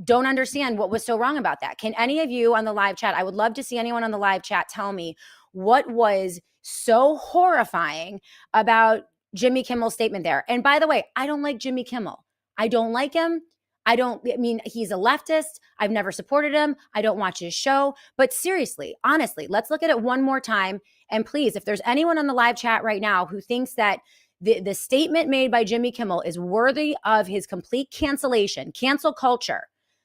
A: don't understand what was so wrong about that. Can any of you on the live chat, I would love to see anyone on the live chat tell me what was so horrifying about Jimmy Kimmel's statement there. And by the way, I don't like Jimmy Kimmel. I don't like him. I mean, he's a leftist. I've never supported him. I don't watch his show. But seriously, honestly, let's look at it one more time. And please, if there's anyone on the live chat right now who thinks that the statement made by Jimmy Kimmel is worthy of his complete cancellation, cancel culture.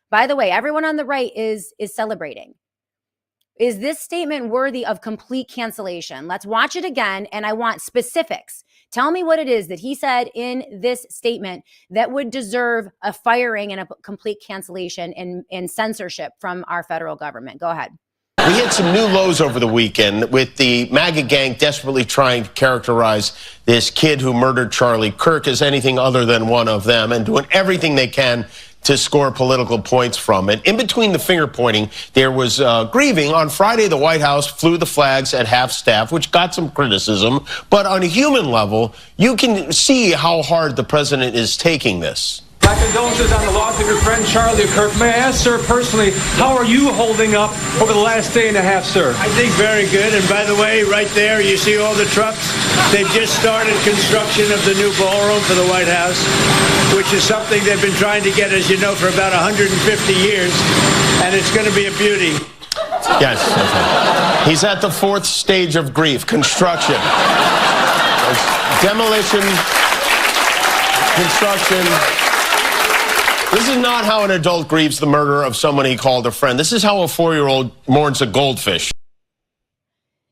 A: By the way, everyone on the right is celebrating. Is this statement worthy of complete cancellation? Let's watch it again, and I want specifics. Tell me what it is that he said in this statement that would deserve a firing and a complete cancellation and censorship from our federal government. Go ahead.
B: We hit some new lows over the weekend with the MAGA gang desperately trying to characterize this kid who murdered Charlie Kirk as anything other than one of them and doing everything they can to score political points from it. In between the finger pointing, there was grieving. On Friday, the White House flew the flags at half staff, which got some criticism. But on a human level, you can see how hard the president is taking this.
C: My condolences on the loss of your friend Charlie Kirk. May I ask, sir, personally, how are you holding up over the last day and a half, sir?
D: I think very good. And by the way, right there, you see all the trucks? They've just started construction of the new ballroom for the White House, which is something they've been trying to get, as you know, for about 150 years. And it's going to be a beauty.
B: Yes. He's at the fourth stage of grief, construction. Demolition, construction. This is not how an adult grieves the murder of someone he called a friend. This is how a 4-year-old mourns a goldfish.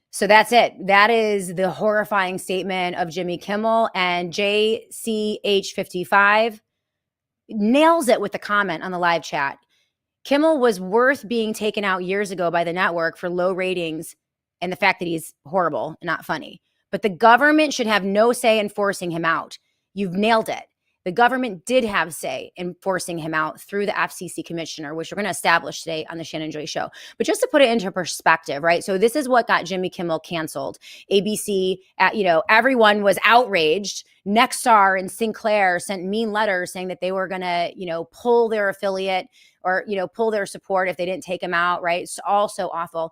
A: So that's it. That is the horrifying statement of Jimmy Kimmel, and JCH55 nails it with the comment on the live chat. Kimmel was worth being taken out years ago by the network for low ratings and the fact that he's horrible and not funny. But the government should have no say in forcing him out. You've nailed it. The government did have say in forcing him out through the FCC commissioner, which we're going to establish today on the Shannon Joy Show. But just to put it into perspective, right? So this is what got Jimmy Kimmel canceled. ABC, everyone was outraged. Nexstar and Sinclair sent mean letters saying that they were going to, pull their affiliate or, pull their support if they didn't take him out, right? It's all so awful.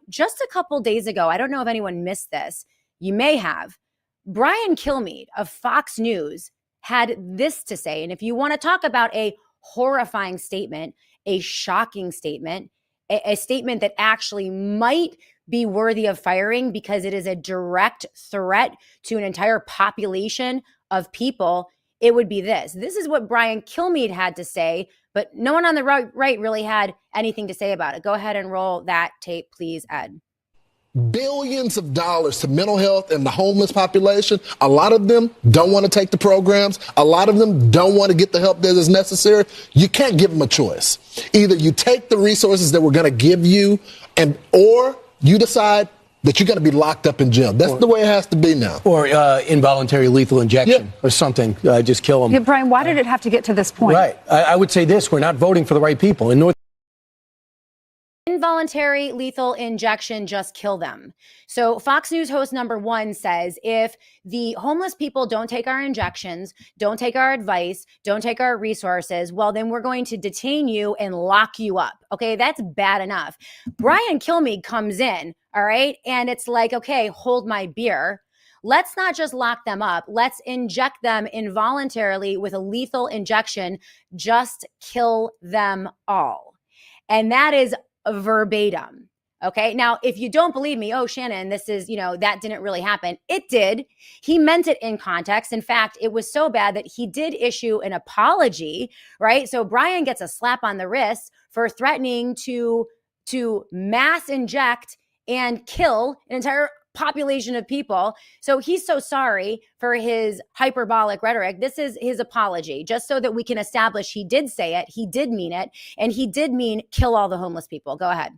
A: Just a couple days ago, I don't know if anyone missed this. You may have. Brian Kilmeade of Fox News had this to say. And if you want to talk about a horrifying statement, a shocking statement, a statement that actually might be worthy of firing because it is a direct threat to an entire population of people, it would be this. This is what Brian Kilmeade had to say, but no one on the right really had anything to say about it. Go ahead and roll that tape, please, Ed.
E: Billions of dollars to mental health and the homeless population. A lot of them don't want to take the programs. A lot of them don't want to get the help that is necessary. You can't give them a choice. Either you take the resources that we're going to give you or you decide that you're going to be locked up in jail. That's the way it has to be now.
F: Or involuntary lethal injection or something. Just kill them.
G: Yeah, Brian, why did it have to get to this point?
F: Right. I would say this. We're not voting for the right people. In
A: Involuntary lethal injection, just kill them. So Fox News host number 1 says, if the homeless people don't take our injections, don't take our advice, don't take our resources, well, then we're going to detain you and lock you up. Okay, that's bad enough. Brian Kilmeade comes in, all right, and it's like, okay, hold my beer. Let's not just lock them up. Let's inject them involuntarily with a lethal injection. Just kill them all. And that is verbatim. Okay. Now, if you don't believe me, oh, Shannon, this is, that didn't really happen. It did. He meant it in context. In fact, it was so bad that he did issue an apology, right? So Brian gets a slap on the wrist for threatening to mass inject and kill an entire population of people. So he's so sorry for his hyperbolic rhetoric. This is his apology, just so that we can establish he did say it, he did mean it, and he did mean kill all the homeless people. Go ahead.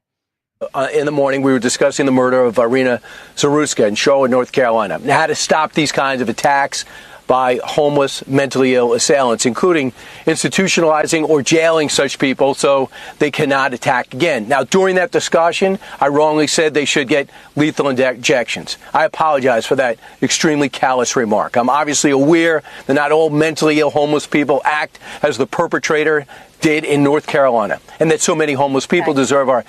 F: In the morning, we were discussing the murder of Irina Zaruska in Charlotte, North Carolina, and how to stop these kinds of attacks by homeless, mentally ill assailants, including institutionalizing or jailing such people so they cannot attack again. Now, during that discussion, I wrongly said they should get lethal injections. I apologize for that extremely callous remark. I'm obviously aware that not all mentally ill homeless people act as the perpetrator did in North Carolina, and that so many homeless people deserve our...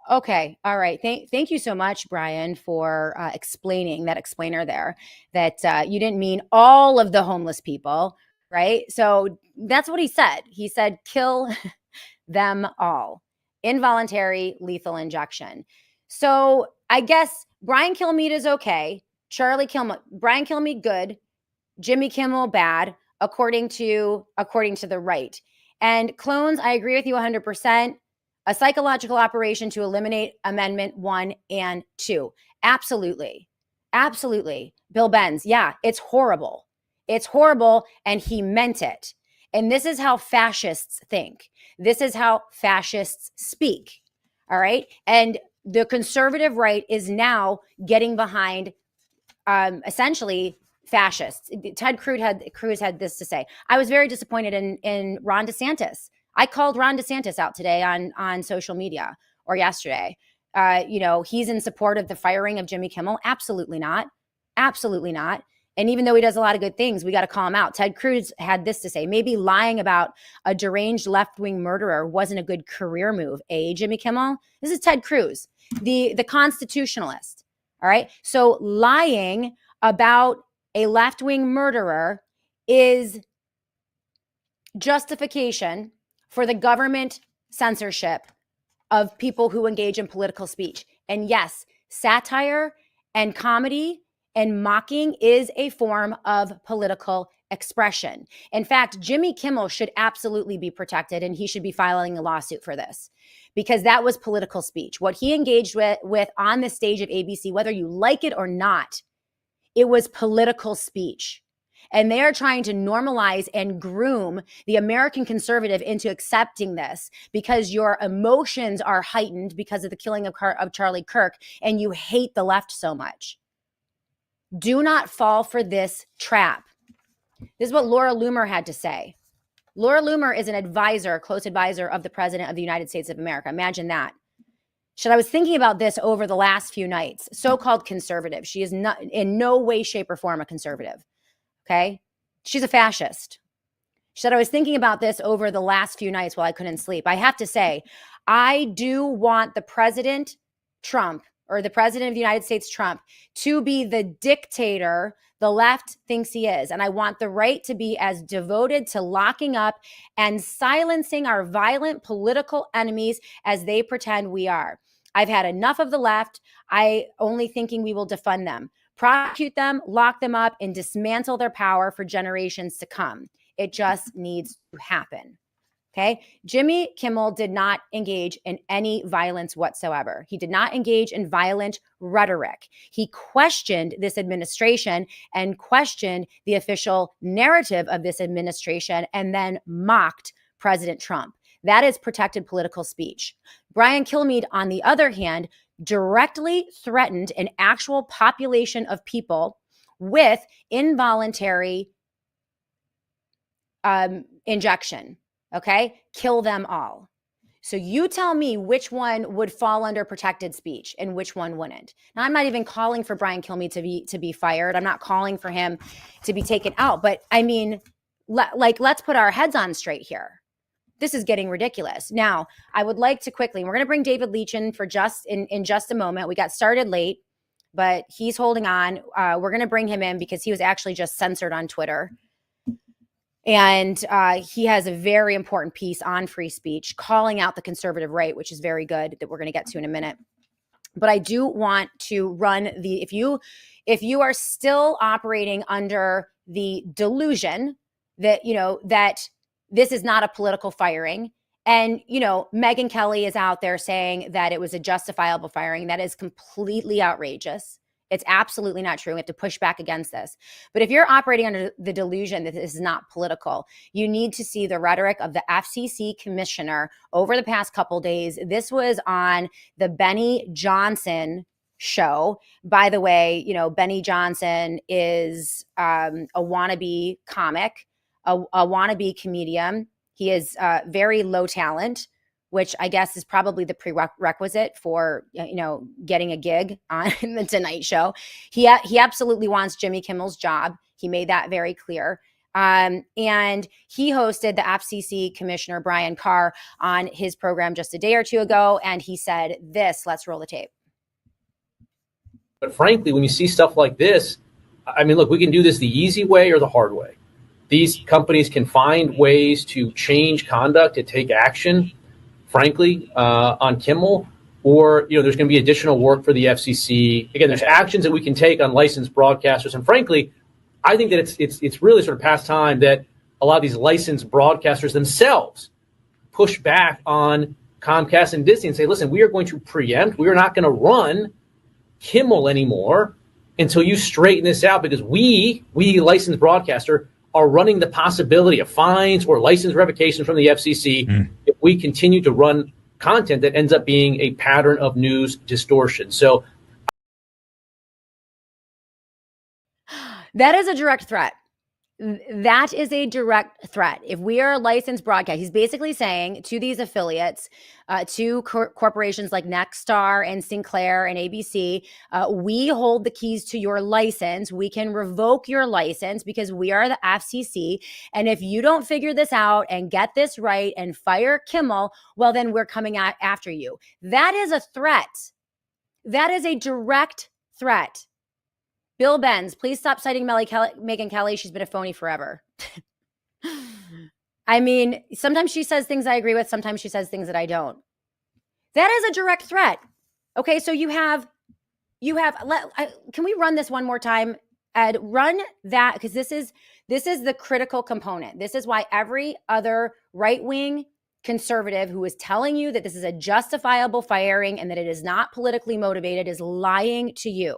A: Okay. All right. Thank you so much, Brian, for explaining that explainer there, that you didn't mean all of the homeless people, right? So that's what he said. He said, kill them all. Involuntary lethal injection. So I guess Brian Kilmeade is okay. Brian Kilmeade good. Jimmy Kimmel bad, according to the right. And clones, I agree with you 100%. A psychological operation to eliminate Amendment 1 and 2. Absolutely. Absolutely. Bill Benz, yeah, it's horrible. It's horrible, and he meant it. And this is how fascists think. This is how fascists speak. All right? And the conservative right is now getting behind essentially fascists. Ted Cruz had this to say. I was very disappointed in Ron DeSantis. I called Ron DeSantis out today on social media, or yesterday. He's in support of the firing of Jimmy Kimmel. Absolutely not. Absolutely not. And even though he does a lot of good things, we got to call him out. Ted Cruz had this to say. Maybe lying about a deranged left-wing murderer wasn't a good career move, Jimmy Kimmel? This is Ted Cruz, the constitutionalist. All right. So lying about a left-wing murderer is justification for the government censorship of people who engage in political speech. And yes, satire and comedy and mocking is a form of political expression. In fact, Jimmy Kimmel should absolutely be protected, and he should be filing a lawsuit for this, because that was political speech. What he engaged with on the stage of ABC, whether you like it or not, it was political speech. And they are trying to normalize and groom the American conservative into accepting this because your emotions are heightened because of the killing of Charlie Kirk, and you hate the left so much. Do not fall for this trap. This is what Laura Loomer had to say. Laura Loomer is an advisor, close advisor of the President of the United States of America. Imagine that. I was thinking about this over the last few nights. So-called conservative. She is not in no way, shape, or form a conservative. Okay? She's a fascist. She said, I was thinking about this over the last few nights while I couldn't sleep. I have to say, I do want the President Trump, or the President of the United States Trump, to be the dictator the left thinks he is. And I want the right to be as devoted to locking up and silencing our violent political enemies as they pretend we are. I've had enough of the left. I only thinking we will defund them, prosecute them, lock them up, and dismantle their power for generations to come. It just needs to happen. Okay. Jimmy Kimmel did not engage in any violence whatsoever. He did not engage in violent rhetoric. He questioned this administration and questioned the official narrative of this administration, and then mocked President Trump. That is protected political speech. Brian Kilmeade, on the other hand, directly threatened an actual population of people with involuntary injection. Okay, kill them all. So you tell me which one would fall under protected speech and which one wouldn't. Now, I'm not even calling for Brian Kilmeade to be fired. I'm not calling for him to be taken out. But I mean, let's put our heads on straight here. This is getting ridiculous. Now, I would like to quickly, we're going to bring David Leech in for in just a moment. We got started late, but he's holding on. We're going to bring him in because he was actually just censored on Twitter. And he has a very important piece on free speech, calling out the conservative right, which is very good, that we're going to get to in a minute. But I do want to run if you are still operating under the delusion that, that this is not a political firing, and, Megyn Kelly is out there saying that it was a justifiable firing. That is completely outrageous. It's absolutely not true. We have to push back against this. But if you're operating under the delusion that this is not political, you need to see the rhetoric of the FCC commissioner over the past couple days. This was on the Benny Johnson show. By the way, Benny Johnson is a wannabe comic, a wannabe comedian. He is very low talent, which I guess is probably the prerequisite for, getting a gig on the Tonight Show. He absolutely wants Jimmy Kimmel's job. He made that very clear. And he hosted the FCC Commissioner Brian Carr on his program just a day or two ago. And he said this, let's roll the tape.
H: But frankly, when you see stuff like this, I mean, look, we can do this the easy way or the hard way.
F: these companies can find ways to change conduct, to take action, frankly, on Kimmel, or there's going to be additional work for the FCC. Again, there's actions that we can take on licensed broadcasters, and frankly, I think that it's really sort of past time that a lot of these licensed broadcasters themselves push back on Comcast and Disney and say, listen, we are going to preempt, we are not going to run Kimmel anymore until you straighten this out, because we licensed broadcaster are running the possibility of fines or license revocation from the FCC if we continue to run content that ends up being a pattern of news distortion. So
A: that is a direct threat. That is a direct threat. If we are a licensed broadcast, he's basically saying to these affiliates, to corporations like Nexstar and Sinclair and ABC, we hold the keys to your license. We can revoke your license because we are the FCC. And if you don't figure this out and get this right and fire Kimmel, well, then we're coming after you. That is a threat. That is a direct threat. Bill Benz, please stop citing Megyn Kelly. She's been a phony forever. I mean, sometimes she says things I agree with. Sometimes she says things that I don't. That is a direct threat. Okay, so you have. Can we run this one more time, Ed? Run that, because this is the critical component. This is why every other right-wing conservative who is telling you that this is a justifiable firing and that it is not politically motivated is lying to you.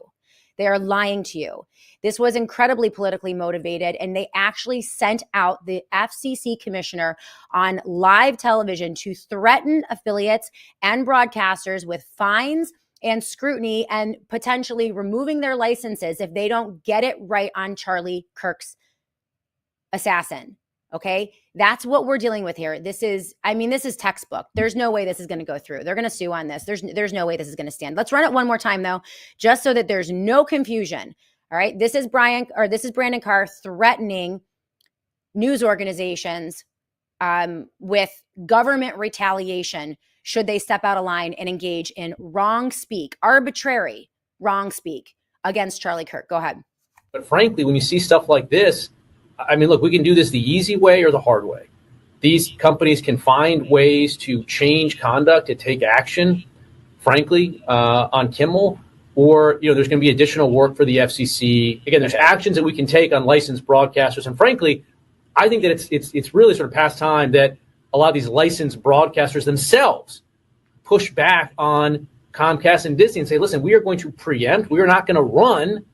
A: They are lying to you. This was incredibly politically motivated, and they actually sent out the FCC commissioner on live television to threaten affiliates and broadcasters with fines and scrutiny and potentially removing their licenses if they don't get it right on Charlie Kirk's assassin. Okay, that's what we're dealing with here. This is textbook. There's no way this is going to go through. They're going to sue on this. There's no way this is going to stand. Let's run it one more time though, just so that there's no confusion. All right, this is Brandon Carr threatening news organizations with government retaliation should they step out of line and engage in WrongSpeak, arbitrary WrongSpeak against Charlie Kirk. Go ahead.
F: But frankly, when you see stuff like this, I mean, look, we can do this the easy way or the hard way. These companies can find ways to change conduct, to take action, frankly, on Kimmel, or there's going to be additional work for the FCC. Again, there's actions that we can take on licensed broadcasters, and frankly, I think that it's really sort of past time that a lot of these licensed broadcasters themselves push back on Comcast and Disney and say, listen, we are going to preempt, we are not going to run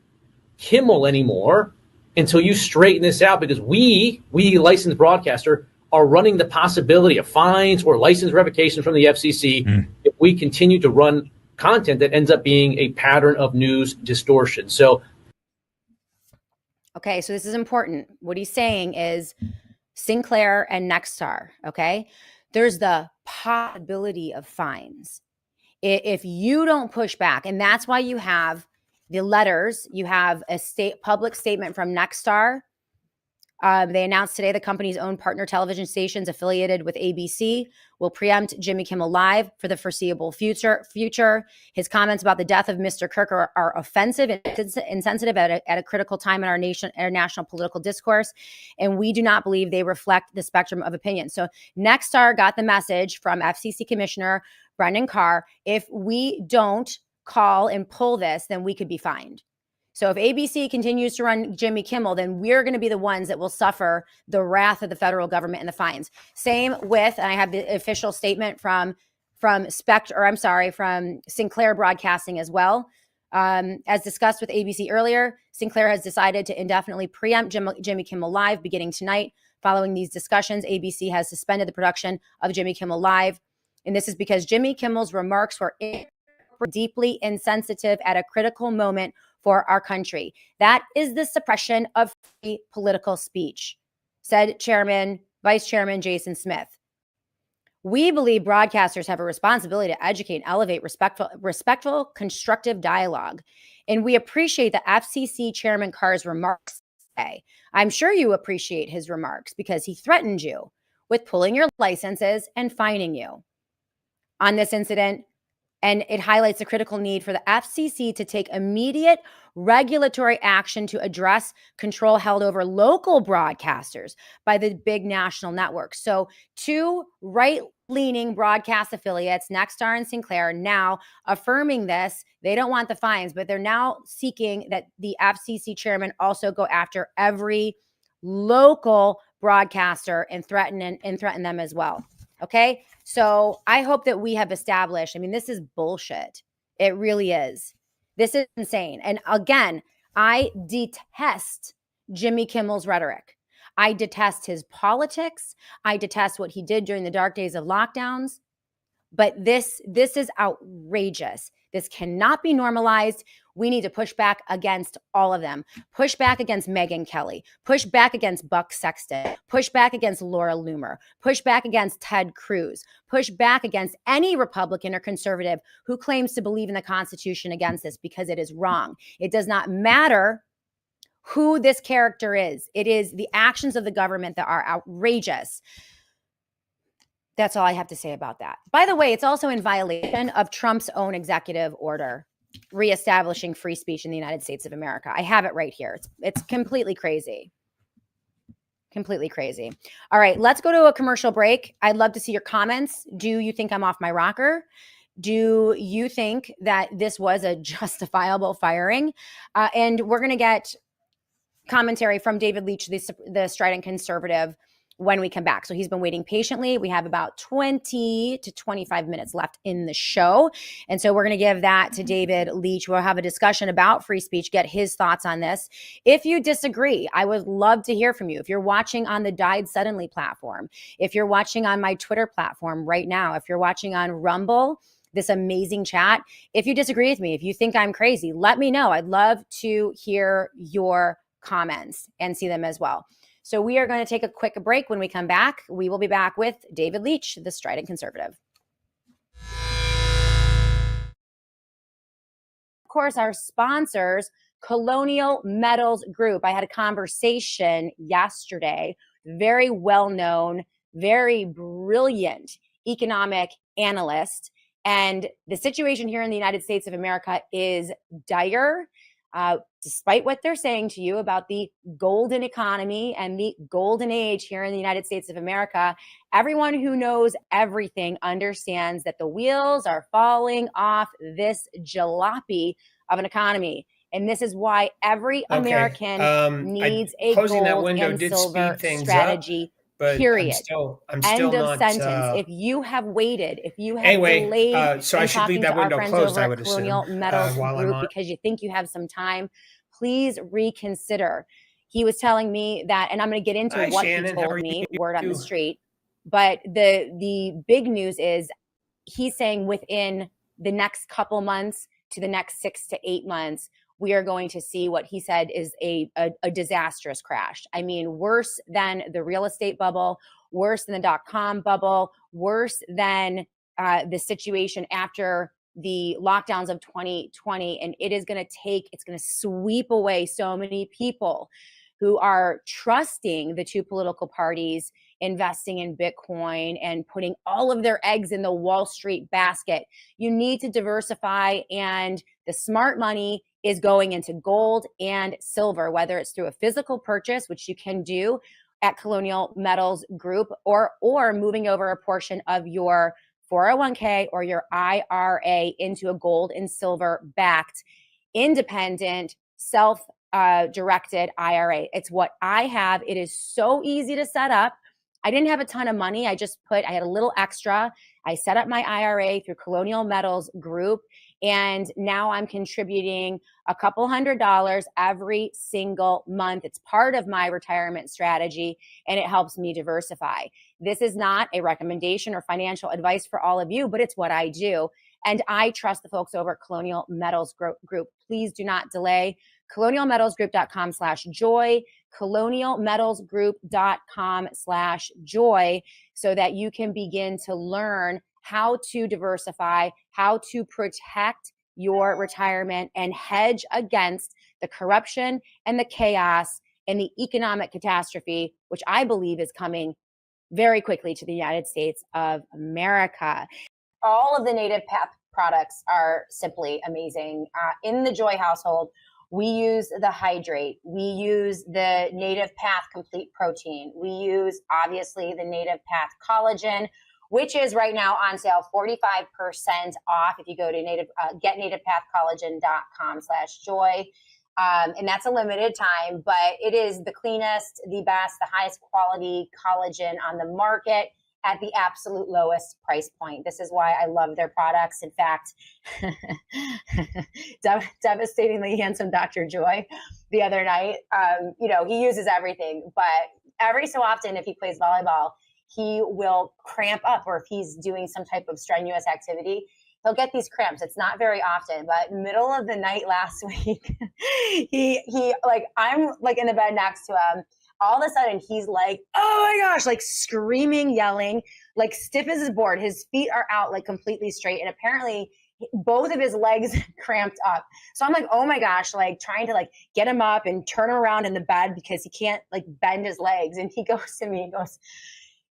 F: Kimmel anymore until you straighten this out, because we licensed broadcaster are running the possibility of fines or license revocation from the FCC if we continue to run content that ends up being a pattern of news distortion. So,
A: okay, so this is important. What he's saying is Sinclair and Nexstar, okay? There's the possibility of fines if you don't push back, and that's why you have the letters. You have a public statement from Nexstar. They announced today the company's own partner television stations affiliated with ABC will preempt Jimmy Kimmel Live for the foreseeable future. His comments about the death of Mr. Kirk are offensive and insensitive at a critical time in our national political discourse, and we do not believe they reflect the spectrum of opinion. So Nexstar got the message from FCC Commissioner Brandon Carr: if we don't call and pull this, then we could be fined. So if ABC continues to run Jimmy Kimmel, then we're going to be the ones that will suffer the wrath of the federal government and the fines. Same with, and I have the official statement from Sinclair Broadcasting as well. As discussed with ABC earlier, Sinclair has decided to indefinitely preempt Jimmy Kimmel Live beginning tonight. Following these discussions, ABC has suspended the production of Jimmy Kimmel Live. And this is because Jimmy Kimmel's remarks were deeply insensitive at a critical moment for our country. That is the suppression of free political speech, said Vice Chairman Jason Smith. We believe broadcasters have a responsibility to educate and elevate respectful, constructive dialogue. And we appreciate the FCC Chairman Carr's remarks today. I'm sure you appreciate his remarks because he threatened you with pulling your licenses and fining you. On this incident, And it highlights the critical need for the FCC to take immediate regulatory action to address control held over local broadcasters by the big national networks. So 2 right-leaning broadcast affiliates, Nexstar and Sinclair, now affirming this. They don't want the fines, but they're now seeking that the FCC chairman also go after every local broadcaster and threaten them as well. Okay. So I hope that we have established, I mean, this is bullshit. It really is. This is insane. And again, I detest Jimmy Kimmel's rhetoric. I detest his politics. I detest what he did during the dark days of lockdowns. But this is outrageous. This cannot be normalized. We need to push back against all of them. Push back against Megyn Kelly. Push back against Buck Sexton. Push back against Laura Loomer. Push back against Ted Cruz. Push back against any Republican or conservative who claims to believe in the Constitution against this, because it is wrong. It does not matter who this character is. It is the actions of the government that are outrageous. That's all I have to say about that. By the way, it's also in violation of Trump's own executive order reestablishing free speech in the United States of America. I have it right here. It's completely crazy. Completely crazy. All right, let's go to a commercial break. I'd love to see your comments. Do you think I'm off my rocker? Do you think that this was a justifiable firing? And we're going to get commentary from David Leech, the strident conservative, when we come back. So he's been waiting patiently. We have about 20 to 25 minutes left in the show. And so we're going to give that to David Leech. We'll have a discussion about free speech, get his thoughts on this. If you disagree, I would love to hear from you. If you're watching on the Died Suddenly platform, if you're watching on my Twitter platform right now, if you're watching on Rumble, this amazing chat, if you disagree with me, if you think I'm crazy, let me know. I'd love to hear your comments and see them as well. So we are going to take a quick break. When we come back, we will be back with David Leech, the strident conservative. Of course, our sponsors, Colonial Metals Group. I had a conversation yesterday, very well-known, very brilliant economic analyst. And the situation here in the United States of America is dire. Despite what they're saying to you about the golden economy and the golden age here in the United States of America, everyone who knows everything understands that the wheels are falling off this jalopy of an economy. And this is why every American needs a gold and silver strategy. Period.
H: I'm still
A: End of
H: not,
A: sentence. If you have waited, if you have delayed
H: so I should leave that window closed, I would assume,
A: Colonial Metals
H: while
A: Group
H: I'm on.
A: because you think you have some time, please reconsider. He was telling me that, and I'm going to get into what
H: Shannon,
A: he told me, word on the street. But the big news is he's saying within the next couple months to the next 6 to 8 months, we are going to see what he said is a disastrous crash. I mean, worse than the real estate bubble, worse than the dot-com bubble, worse than the situation after the lockdowns of 2020. And it is going to sweep away so many people who are trusting the two political parties, investing in Bitcoin and putting all of their eggs in the Wall Street basket. You need to diversify, and the smart money is going into gold and silver, whether it's through a physical purchase, which you can do at Colonial Metals Group, or moving over a portion of your 401k or your IRA into a gold and silver backed, independent, self-directed IRA. It's what I have. It is so easy to set up. I didn't have a ton of money. I had a little extra. I set up my IRA through Colonial Metals Group, and now I'm contributing a couple $100 every single month. It's part of my retirement strategy, and it helps me diversify. This is not a recommendation or financial advice for all of you, but it's what I do. And I trust the folks over at Colonial Metals Group. Please do not delay. colonialmetalsgroup.com/joy, colonialmetalsgroup.com/joy, so that you can begin to learn how to diversify, how to protect your retirement and hedge against the corruption and the chaos and the economic catastrophe, which I believe is coming very quickly to the United States of America. All of the native products are simply amazing. In the Joy household, we use the Hydrate. We use the Native Path Complete Protein. We use, obviously, the Native Path Collagen, which is right now on sale, 45% off if you go to getnativepathcollagen.com/joy. And that's a limited time, but it is the cleanest, the best, the highest quality collagen on the market at the absolute lowest price point. This is why I love their products. In fact, devastatingly handsome Dr. Joy the other night, he uses everything, but every so often, if he plays volleyball, he will cramp up, or if he's doing some type of strenuous activity, he'll get these cramps. It's not very often, but middle of the night last week, I'm like in the bed next to him. All of a sudden, he's like, oh my gosh, like screaming, yelling, like stiff as his board. His feet are out like completely straight. And apparently both of his legs cramped up. So I'm like, oh my gosh, like trying to like get him up and turn him around in the bed because he can't like bend his legs. And he goes to me and goes,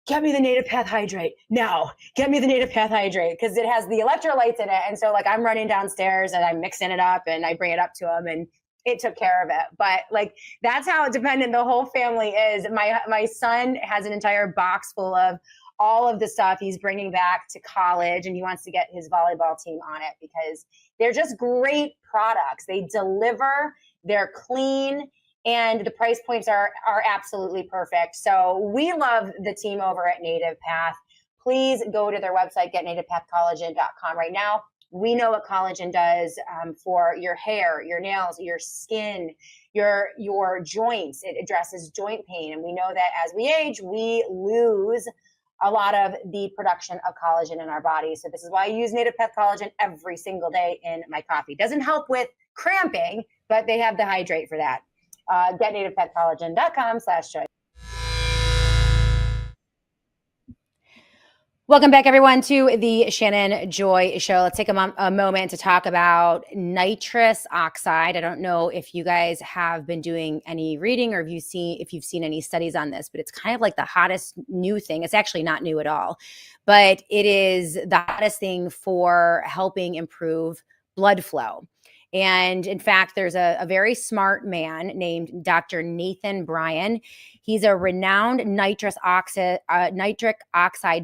A: get me the Native Path Hydrate now. Get me the Native Path Hydrate, because it has the electrolytes in it. And so like I'm running downstairs and I'm mixing it up and I bring it up to him and it took care of it. But like that's how dependent the whole family is. My son has an entire box full of all of the stuff he's bringing back to college, and he wants to get his volleyball team on it because they're just great products. They deliver, they're clean, and the price points are absolutely perfect. So we love the team over at Native Path. Please go to their website, getnativepathcollagen.com right now. We know what collagen does for your hair, your nails, your skin, your joints. It addresses joint pain. And we know that as we age, we lose a lot of the production of collagen in our body. So this is why I use Native Path Collagen every single day in my coffee. Doesn't help with cramping, but they have the Hydrate for that. Getnativepathcollagen.com/joy. Welcome back, everyone, to the Shannon Joy Show. Let's take a moment to talk about nitrous oxide. I don't know if you guys have been doing any reading or if you've seen any studies on this, but it's kind of like the hottest new thing. It's actually not new at all, but it is the hottest thing for helping improve blood flow. And in fact, there's a very smart man named Dr. Nathan Bryan. He's a renowned nitric oxide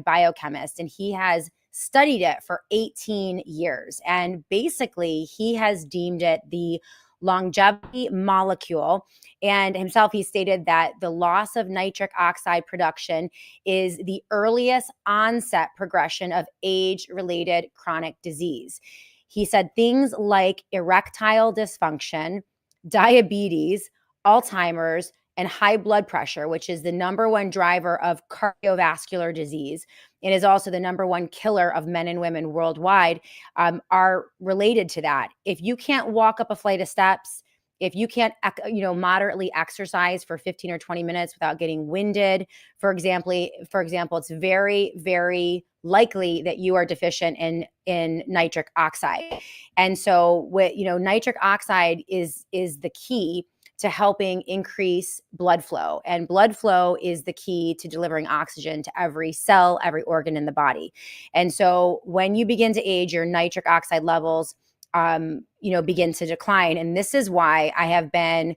A: biochemist, and he has studied it for 18 years. And basically, he has deemed it the longevity molecule. And himself, he stated that the loss of nitric oxide production is the earliest onset progression of age-related chronic disease. He said things like erectile dysfunction, diabetes, Alzheimer's, and high blood pressure, which is the number one driver of cardiovascular disease and is also the number one killer of men and women worldwide, are related to that. If you can't walk up a flight of steps, if you can't, moderately exercise for 15 or 20 minutes without getting winded, for example, it's very, very likely that you are deficient in nitric oxide. And so nitric oxide is the key to helping increase blood flow. And blood flow is the key to delivering oxygen to every cell, every organ in the body. And so when you begin to age, your nitric oxide levels begin to decline. And this is why I have been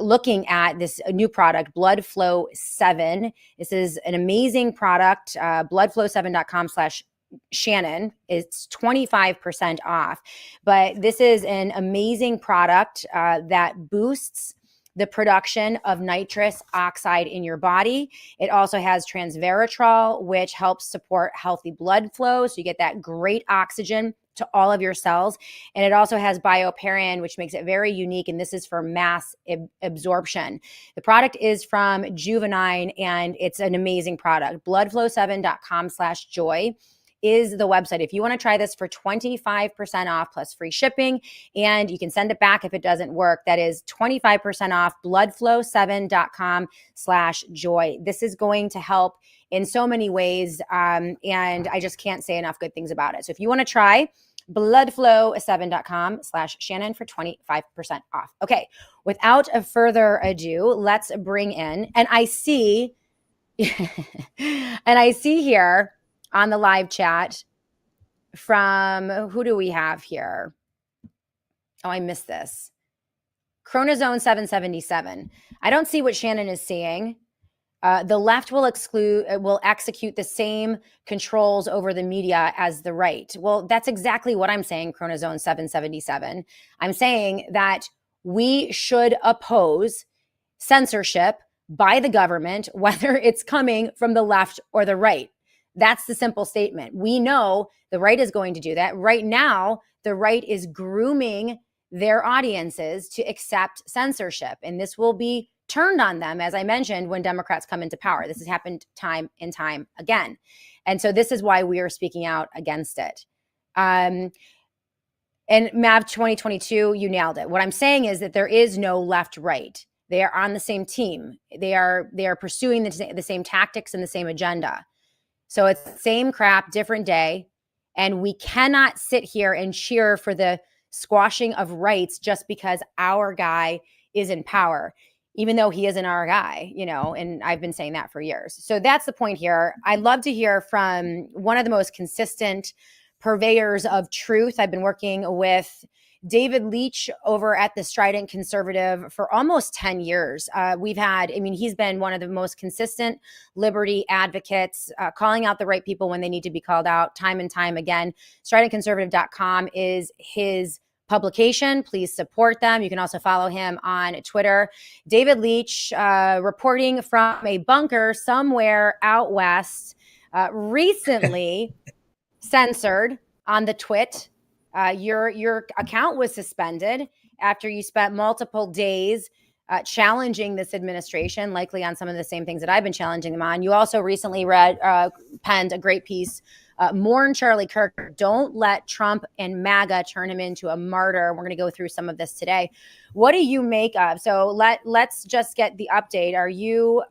A: looking at this new product, Blood Flow 7. This is an amazing product, bloodflow7.com/Shannon. It's 25% off. But this is an amazing product that boosts the production of nitrous oxide in your body. It also has transveratol, which helps support healthy blood flow. So you get that great oxygen to all of your cells. And it also has bioperin, which makes it very unique. And this is for mass absorption. The product is from Juvenine, and it's an amazing product. Bloodflow7.com/joy is the website. If you want to try this for 25% off plus free shipping, and you can send it back if it doesn't work, that is 25% off, bloodflow7.com/joy. This is going to help in so many ways, and I just can't say enough good things about it. So if you want to try, bloodflow7.com/Shannon for 25% off. Okay, without a further ado, let's bring in, and I see here on the live chat, from, who do we have here? Oh, I missed this. Chronozone 777. I don't see what Shannon is seeing. The left will execute the same controls over the media as the right. Well, that's exactly what I'm saying, Chronozone 777. I'm saying that we should oppose censorship by the government, whether it's coming from the left or the right. That's the simple statement. We know the right is going to do that. Right now, the right is grooming their audiences to accept censorship, and this will be turned on them, as I mentioned, when Democrats come into power. This has happened time and time again. And so this is why we are speaking out against it. And MAV 2022, you nailed it. What I'm saying is that there is no left-right. They are on the same team. They are pursuing the same tactics and the same agenda. So it's the same crap, different day. And we cannot sit here and cheer for the squashing of rights just because our guy is in power, even though he isn't our guy, and I've been saying that for years. So that's the point here. I'd love to hear from one of the most consistent purveyors of truth. I've been working with David Leech over at the Strident Conservative for almost 10 years. He's been one of the most consistent liberty advocates, calling out the right people when they need to be called out time and time again. StridentConservative.com is his publication. Please support them. You can also follow him on Twitter. David Leech, reporting from a bunker somewhere out west, recently censored on the twit. Your account was suspended after you spent multiple days challenging this administration, likely on some of the same things that I've been challenging them on. You also recently penned a great piece, Mourn Charlie Kirk. Don't let Trump and MAGA turn him into a martyr. We're going to go through some of this today. What do you make of? So let's just get the update. Are you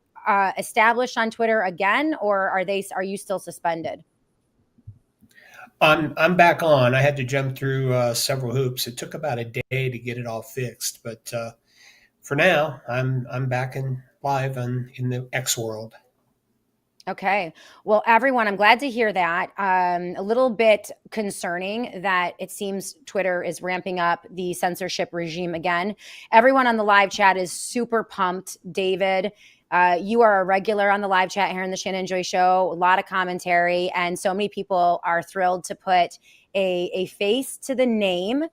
A: established on Twitter again, or are you still suspended?
H: I'm back on. I had to jump through several hoops. It took about a day to get it all fixed, but for now, I'm back live in the X world.
A: Okay. Well, everyone, I'm glad to hear that. A little bit concerning that it seems Twitter is ramping up the censorship regime again. Everyone on the live chat is super pumped. David, you are a regular on the live chat here in the Shannon Joy Show, a lot of commentary, and so many people are thrilled to put a face to the name.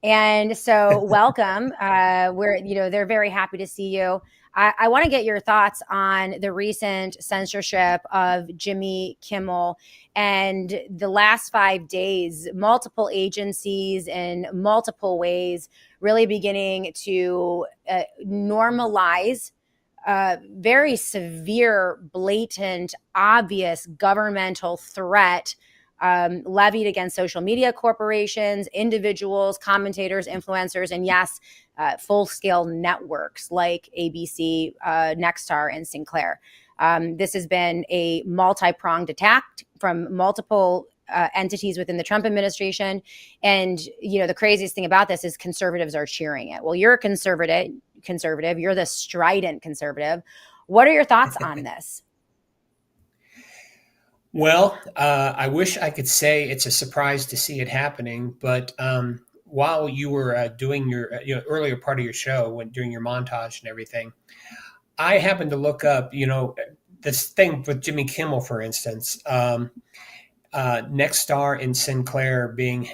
A: And so welcome. They're very happy to see you. I want to get your thoughts on the recent censorship of Jimmy Kimmel and the last 5 days, multiple agencies in multiple ways really beginning to normalize very severe, blatant, obvious governmental threat levied against social media corporations, individuals, commentators, influencers, and yes, full-scale networks like ABC, Nexstar, and Sinclair. This has been a multi-pronged attack from multiple entities within the Trump administration. And, the craziest thing about this is conservatives are cheering it. Well, you're a conservative, you're the strident conservative. What are your thoughts on this?
H: Well, I wish I could say it's a surprise to see it happening, but while you were doing your earlier part of your show, during your montage and everything, I happened to look up, this thing with Jimmy Kimmel, for instance, Nexstar and Sinclair being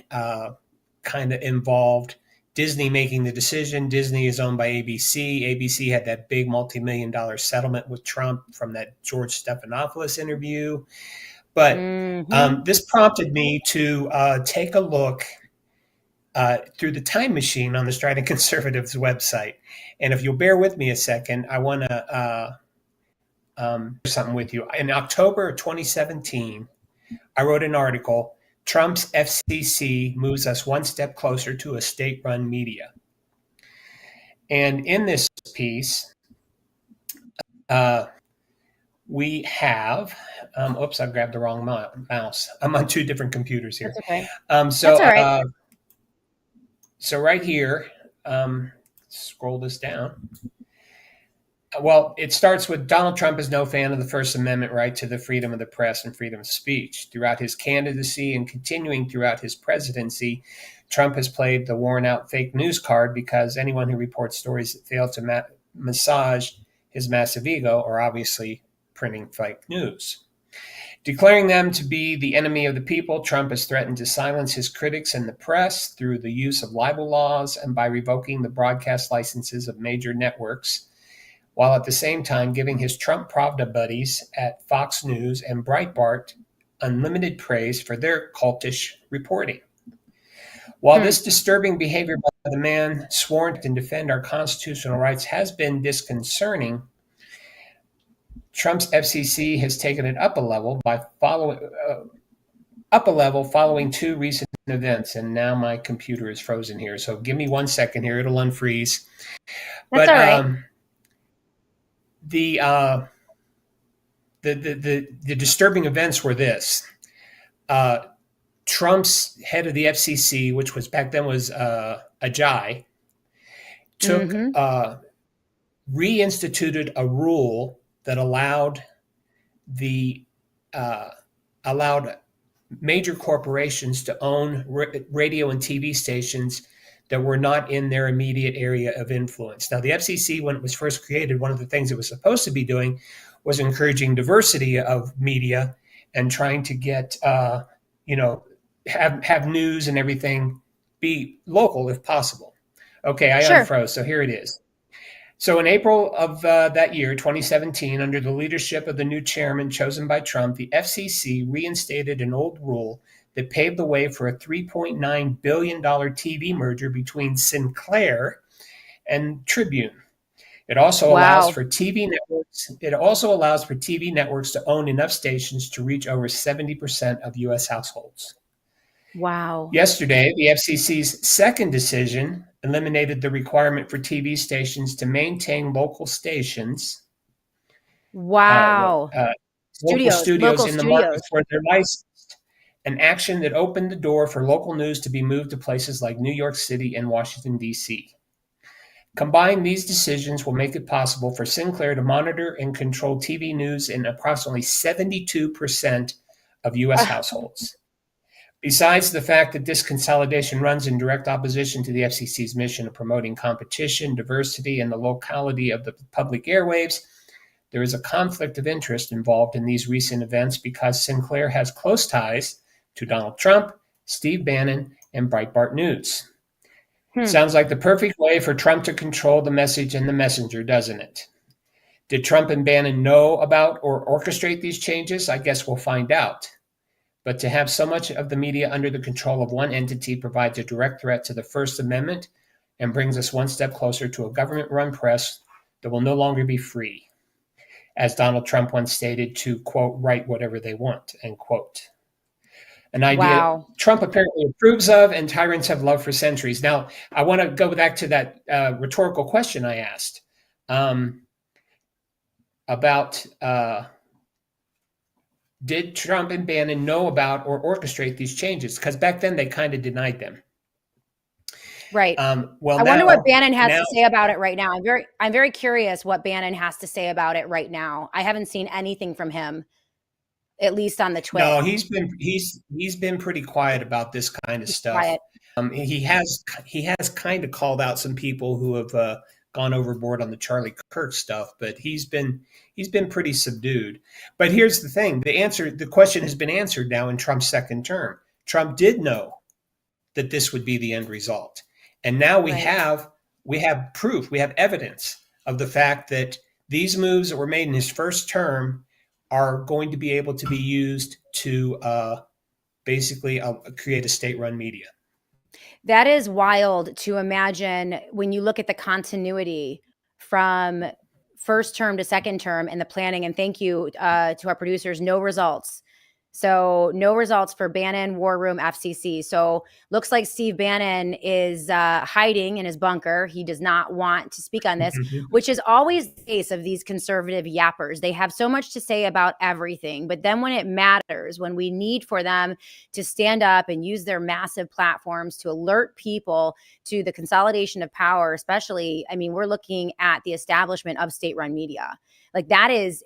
H: kind of involved. Disney making the decision. Disney is owned by ABC. ABC had that big multi-million-dollar settlement with Trump from that George Stephanopoulos interview. But this prompted me to take a look through the time machine on the Strident Conservatives website. And if you'll bear with me a second, I want to share something with you. In October of 2017, I wrote an article, Trump's FCC moves us one step closer to a state-run media. And in this piece, we have, I grabbed the wrong mouse. I'm on two different computers here.
A: That's okay.
H: That's
A: all right.
H: So right here, scroll this down. Well, it starts with Donald Trump is no fan of the First Amendment right to the freedom of the press and freedom of speech. Throughout his candidacy and continuing throughout his presidency, Trump has played the worn-out fake news card because anyone who reports stories that fail to massage his massive ego are obviously printing fake news. Declaring them to be the enemy of the people, Trump has threatened to silence his critics and the press through the use of libel laws and by revoking the broadcast licenses of major networks, while at the same time giving his Trump Pravda buddies at Fox News and Breitbart unlimited praise for their cultish reporting. While this disturbing behavior by the man sworn to defend our constitutional rights has been disconcerting, Trump's FCC has taken it up a level by following two recent events. And now my computer is frozen here, so give me 1 second here; it'll unfreeze.
A: That's all right.
H: The disturbing events were this: Trump's head of the FCC, which was back then was Ajay, reinstituted a rule that allowed major corporations to own radio and TV stations that were not in their immediate area of influence. Now, the FCC, when it was first created, one of the things it was supposed to be doing was encouraging diversity of media and trying to get, have news and everything be local if possible. Okay, I unfroze, so here it is. So in April of that year, 2017, under the leadership of the new chairman chosen by Trump, the FCC reinstated an old rule that paved the way for a $3.9 billion TV merger between Sinclair and Tribune. It also allows for TV networks. It also allows for TV networks to own enough stations to reach over 70% of U.S. households.
A: Wow.
H: Yesterday, the FCC's second decision eliminated the requirement for TV stations to maintain local stations.
A: Wow.
H: Local studios in the markets where they're licensed. An action that opened the door for local news to be moved to places like New York City and Washington, D.C. Combined, these decisions will make it possible for Sinclair to monitor and control TV news in approximately 72% of U.S. households. Besides the fact that this consolidation runs in direct opposition to the FCC's mission of promoting competition, diversity, and the locality of the public airwaves, there is a conflict of interest involved in these recent events because Sinclair has close ties to Donald Trump, Steve Bannon, and Breitbart News. Sounds like the perfect way for Trump to control the message and the messenger, doesn't it? Did Trump and Bannon know about or orchestrate these changes? I guess we'll find out. But to have so much of the media under the control of one entity provides a direct threat to the First Amendment and brings us one step closer to a government-run press that will no longer be free, as Donald Trump once stated, to, quote, write whatever they want, end quote. An idea Trump apparently approves of and tyrants have loved for centuries. Now, I want to go back to that rhetorical question I asked about did Trump and Bannon know about or orchestrate these changes? Because back then they kind of denied them.
A: Right.
H: Well,
A: I wonder what Bannon has to say about it right now. I'm very curious what Bannon has to say about it right now. I haven't seen anything from him, at least on the Twitter.
H: No, he's been pretty quiet about this kind of stuff. He has kind of called out some people who have gone overboard on the Charlie Kirk stuff, but he's been pretty subdued. But here's the thing: the question has been answered now in Trump's second term. Trump did know that this would be the end result, and now we have proof, we have evidence of the fact that these moves that were made in his first term are going to be able to be used to basically create a state-run media.
A: That is wild to imagine when you look at the continuity from first term to second term and the planning. And thank you to our producers, no results. So no results for Bannon, War Room, FCC. So looks like Steve Bannon is hiding in his bunker. He does not want to speak on this, which is always the case of these conservative yappers. They have so much to say about everything, but then when it matters, when we need for them to stand up and use their massive platforms to alert people to the consolidation of power, especially, I mean, we're looking at the establishment of state-run media. Like that is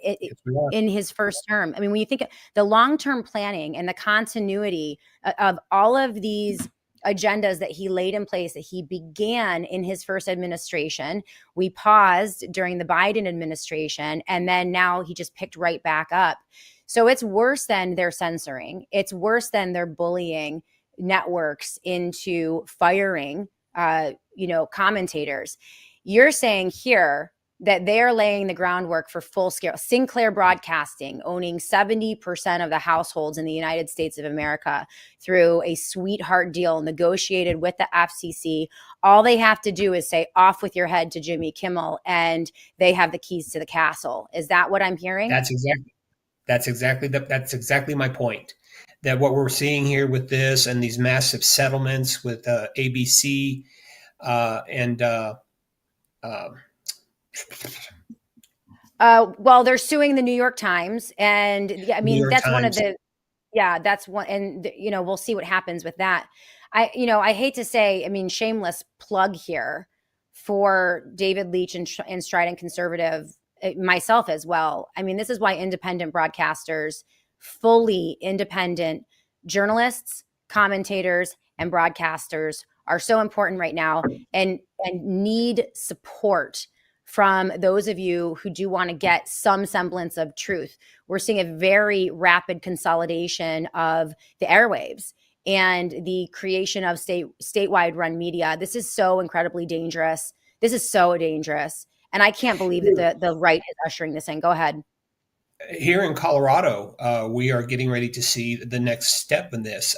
A: in his first term. I mean, when you think of the long-term planning and the continuity of all of these agendas that he laid in place, that he began in his first administration, we paused during the Biden administration, and then now he just picked right back up. So it's worse than their censoring. It's worse than their bullying networks into firing, commentators. You're saying here that they're laying the groundwork for full scale. Sinclair Broadcasting owning 70% of the households in the United States of America through a sweetheart deal negotiated with the FCC. All they have to do is say, off with your head to Jimmy Kimmel, and they have the keys to the castle. Is that what I'm hearing?
H: That's exactly my point. That what we're seeing here with this and these massive settlements with ABC
A: well, they're suing the New York Times, and I mean that's one of the, that's one, and we'll see what happens with that. I hate to say, I mean, shameless plug here for David Leech and Strident Conservative, myself as well. I mean, this is why independent broadcasters, fully independent journalists, commentators, and broadcasters are so important right now, and need support from those of you who do want to get some semblance of truth. We're seeing a very rapid consolidation of the airwaves and the creation of statewide run media. This is so incredibly dangerous. This is so dangerous. And I can't believe that the right is ushering this in. Go ahead.
H: Here in Colorado, we are getting ready to see the next step in this.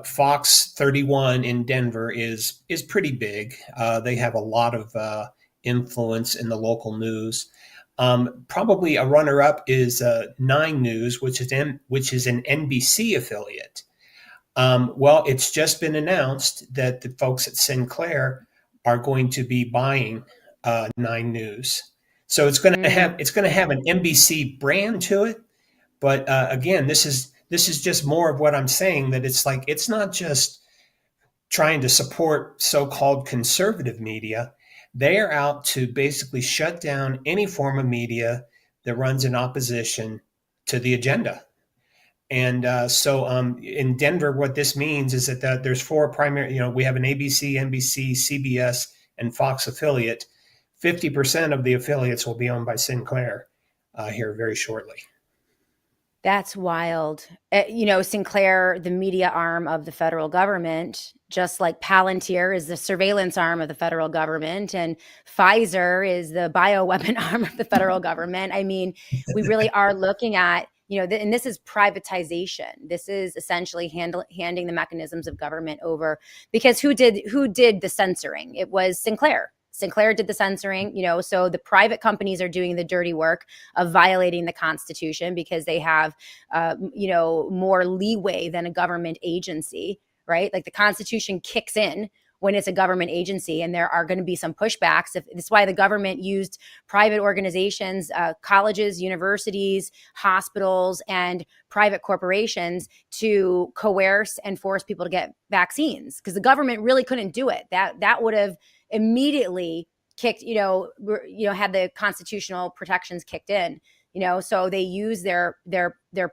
H: Fox 31 in Denver is pretty big. They have a lot of influence in the local news. Probably a runner-up is 9 News, which is an NBC affiliate. Well, it's just been announced that the folks at Sinclair are going to be buying 9 News. So it's going to have an NBC brand to it. But again, this is just more of what I'm saying, that it's like, it's not just trying to support so-called conservative media. They are out to basically shut down any form of media that runs in opposition to the agenda. And so in Denver, what this means is that there's 4 primary, we have an ABC, NBC, CBS, and Fox affiliate. 50% of the affiliates will be owned by Sinclair here very shortly.
A: That's wild. Sinclair, the media arm of the federal government, just like Palantir is the surveillance arm of the federal government, and Pfizer is the bioweapon arm of the federal government. I mean, we really are looking at, and this is privatization. This is essentially handing the mechanisms of government over, because who did the censoring? It was Sinclair. Sinclair did the censoring, so the private companies are doing the dirty work of violating the Constitution because they have, more leeway than a government agency, right? Like the Constitution kicks in when it's a government agency, and there are going to be some pushbacks. That's why the government used private organizations, colleges, universities, hospitals, and private corporations to coerce and force people to get vaccines, because the government really couldn't do it. That would have immediately kicked, had the constitutional protections kicked in, so they use their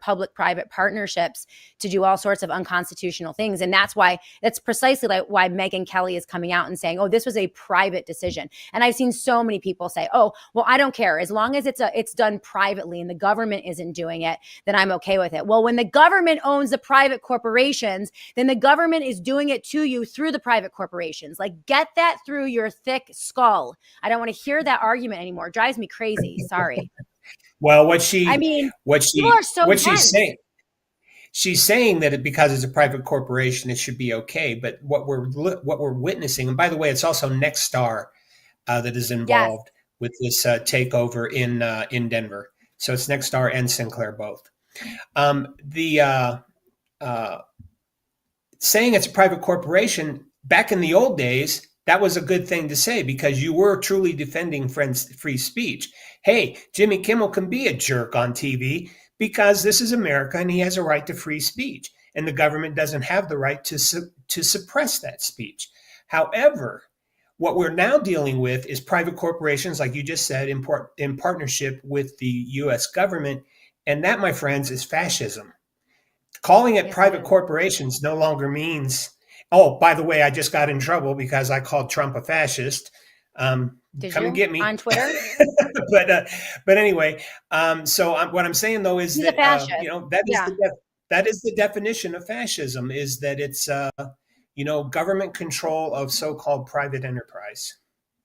A: public-private partnerships to do all sorts of unconstitutional things. And that's precisely why Megyn Kelly is coming out and saying, oh, this was a private decision. And I've seen so many people say, oh, well, I don't care. As long as it's done privately and the government isn't doing it, then I'm okay with it. Well, when the government owns the private corporations, then the government is doing it to you through the private corporations. Like, get that through your thick skull. I don't want to hear that argument anymore. It drives me crazy. Sorry.
H: Well, she's saying that because it's a private corporation, it should be okay. But what we're witnessing, and by the way, it's also Nexstar that is involved with this takeover in Denver. So it's Nexstar and Sinclair both. Saying it's a private corporation back in the old days, that was a good thing to say because you were truly defending free speech. Hey, Jimmy Kimmel can be a jerk on TV because this is America and he has a right to free speech, and the government doesn't have the right to suppress that speech. However, what we're now dealing with is private corporations, like you just said, in partnership with the U.S. government, and that, my friends, is fascism. Calling it private corporations no longer means, oh, by the way, I just got in trouble because I called Trump a fascist. Come and get me
A: on Twitter.
H: but anyway, what I'm saying though is that that is the definition of fascism, is that it's government control of so-called private enterprise.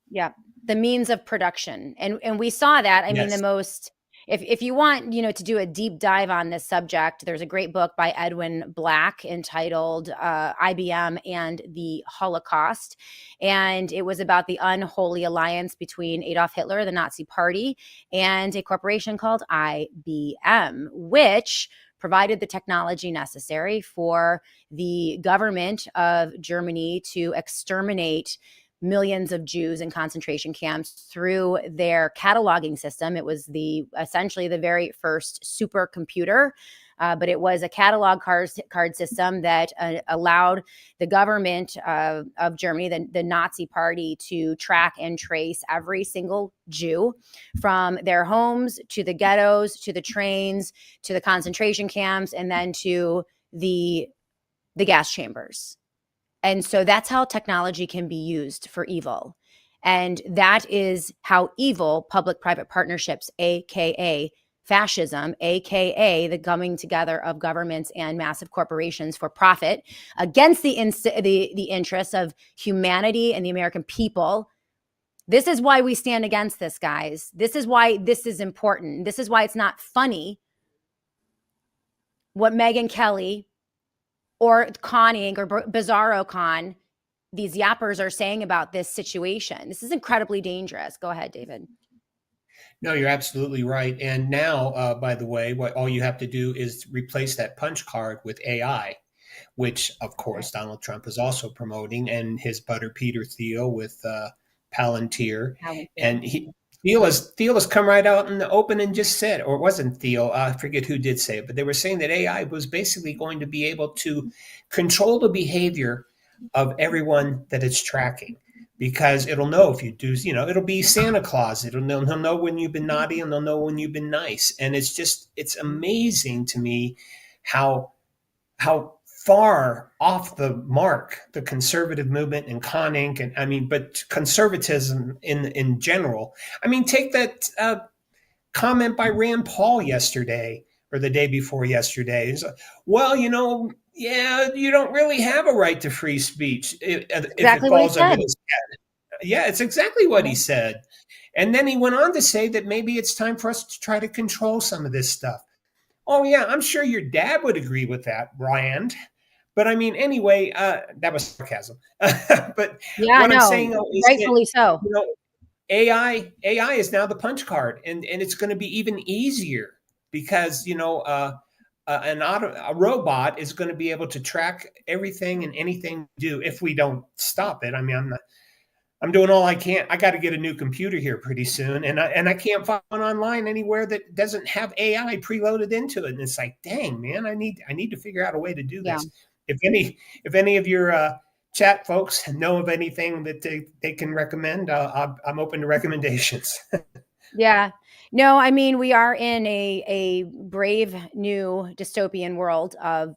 A: Yeah, the means of production, and we saw that. I mean, the most. If you want, to do a deep dive on this subject, there's a great book by Edwin Black entitled IBM and the Holocaust. And it was about the unholy alliance between Adolf Hitler, the Nazi Party, and a corporation called IBM, which provided the technology necessary for the government of Germany to exterminate millions of Jews in concentration camps through their cataloging system. It was essentially the very first supercomputer, but it was a catalog card system that allowed the government of Germany, the Nazi Party, to track and trace every single Jew from their homes to the ghettos, to the trains, to the concentration camps, and then to the gas chambers. And so that's how technology can be used for evil. And that is how evil public-private partnerships, AKA fascism, AKA the coming together of governments and massive corporations for profit against the interests of humanity and the American people. This is why we stand against this, guys. This is why this is important. This is why it's not funny what Megyn Kelly or Conning or Bizarro Con, these yappers are saying about this situation. This is incredibly dangerous. Go ahead, David.
H: No, you're absolutely right. And now, by the way, what all you have to do is replace that punch card with AI, which, of course, Donald Trump is also promoting, and his butter Peter Thiel with Palantir. And Thiel has come right out in the open and just said, or it wasn't Thiel, I forget who did say it, but they were saying that AI was basically going to be able to control the behavior of everyone that it's tracking, because it'll know if you do, it'll be Santa Claus. He'll know when you've been naughty, and they'll know when you've been nice. And it's amazing to me how far off the mark the conservative movement and Conning, but conservatism in general. I mean, take that comment by Rand Paul yesterday or the day before yesterday. It's like, well, you don't really have a right to free speech if it falls under his head. Yeah, it's exactly what he said. And then he went on to say that maybe it's time for us to try to control some of this stuff. Oh, yeah, I'm sure your dad would agree with that, Rand. But I mean, anyway, that was sarcasm. But what I'm saying is
A: rightfully so.
H: AI is now the punch card, and it's going to be even easier because a robot is going to be able to track everything and anything we do if we don't stop it. I mean, I'm doing all I can. I got to get a new computer here pretty soon, and I can't find one online anywhere that doesn't have AI preloaded into it. And it's like, dang, man, I need to figure out a way to do this. If any of your chat folks know of anything that they can recommend, I'm open to recommendations.
A: Yeah. No, I mean, we are in a brave new dystopian world of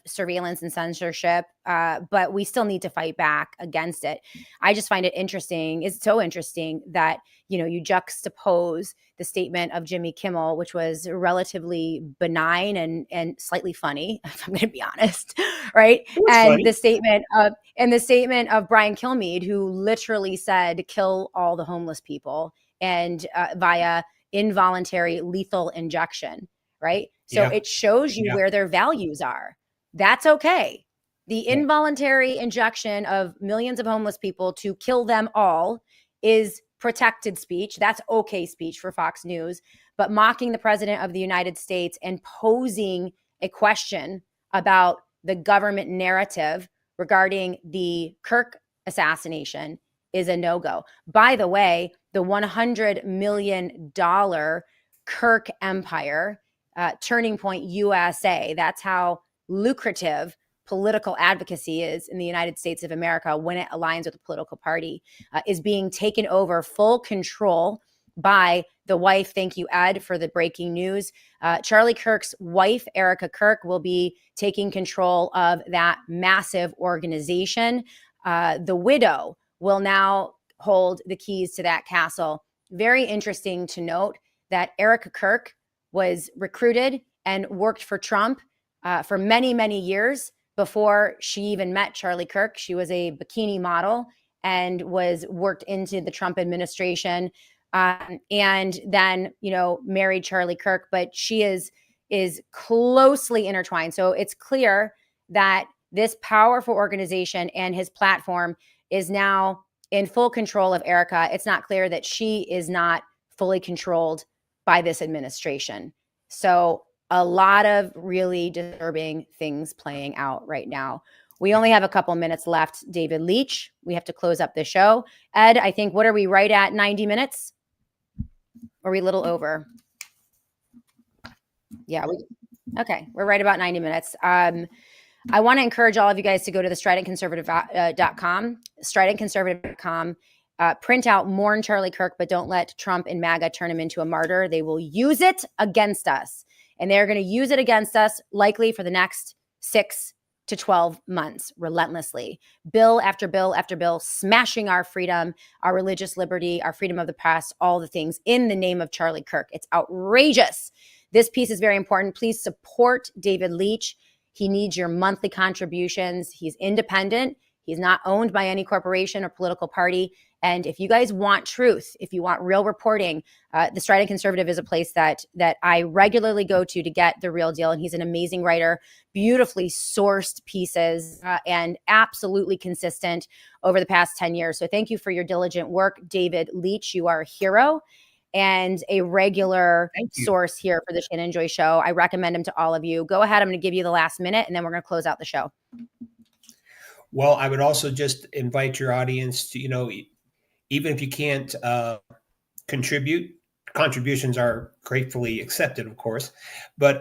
A: surveillance and censorship, but we still need to fight back against it. I just find it interesting. It's so interesting that, you juxtapose the statement of Jimmy Kimmel, which was relatively benign and slightly funny, if I'm going to be honest, right? And the statement of Brian Kilmeade, who literally said, kill all the homeless people, and via involuntary lethal injection, right? So it shows you where their values are. That's okay. The involuntary injection of millions of homeless people to kill them all is protected speech. That's okay speech for Fox News. but mocking the president of the United States and posing a question about the government narrative regarding the Kirk assassination is a no-go. By the way, the $100 million Kirk empire, Turning Point USA, that's how lucrative political advocacy is in the United States of America when it aligns with a political party, is being taken over full control by the wife. Thank you, Ed, for the breaking news. Charlie Kirk's wife, Erica Kirk, will be taking control of that massive organization. The widow will now hold the keys to that castle. Very interesting to note that Erica Kirk was recruited and worked for Trump for many, many years before she even met Charlie Kirk. She was a bikini model and was worked into the Trump administration, and then, married Charlie Kirk. But she is closely intertwined. So it's clear that this powerful organization and his platform is now in full control of Erica. It's not clear that she is not fully controlled by this administration. So a lot of really disturbing things playing out right now. We only have a couple minutes left. David Leech, we have to close up the show. Ed, I think, what are we, right at 90 minutes? Or are we a little over? Yeah. Okay. We're right about 90 minutes. I want to encourage all of you guys to go to the stridentconservative.com, stridentconservative.com, print out Mourn Charlie Kirk, but don't let Trump and MAGA turn him into a martyr. They will use it against us, and they're going to use it against us likely for the next 6 to 12 months, relentlessly. Bill after bill after bill, smashing our freedom, our religious liberty, our freedom of the press, all the things in the name of Charlie Kirk. It's outrageous. This piece is very important. Please support David Leech. He needs your monthly contributions. He's independent. He's not owned by any corporation or political party. And if you guys want truth, if you want real reporting, the Strident Conservative is a place that I regularly go to get the real deal. And he's an amazing writer, beautifully sourced pieces, and absolutely consistent over the past 10 years. So thank you for your diligent work, David Leech. You are a hero and a regular source here for the Shannon Joy Show. I recommend him to all of you. Go ahead. I'm going to give you the last minute, and then we're going to close out the show.
H: Well, I would also just invite your audience to, even if you can't contribute, contributions are gratefully accepted, of course. But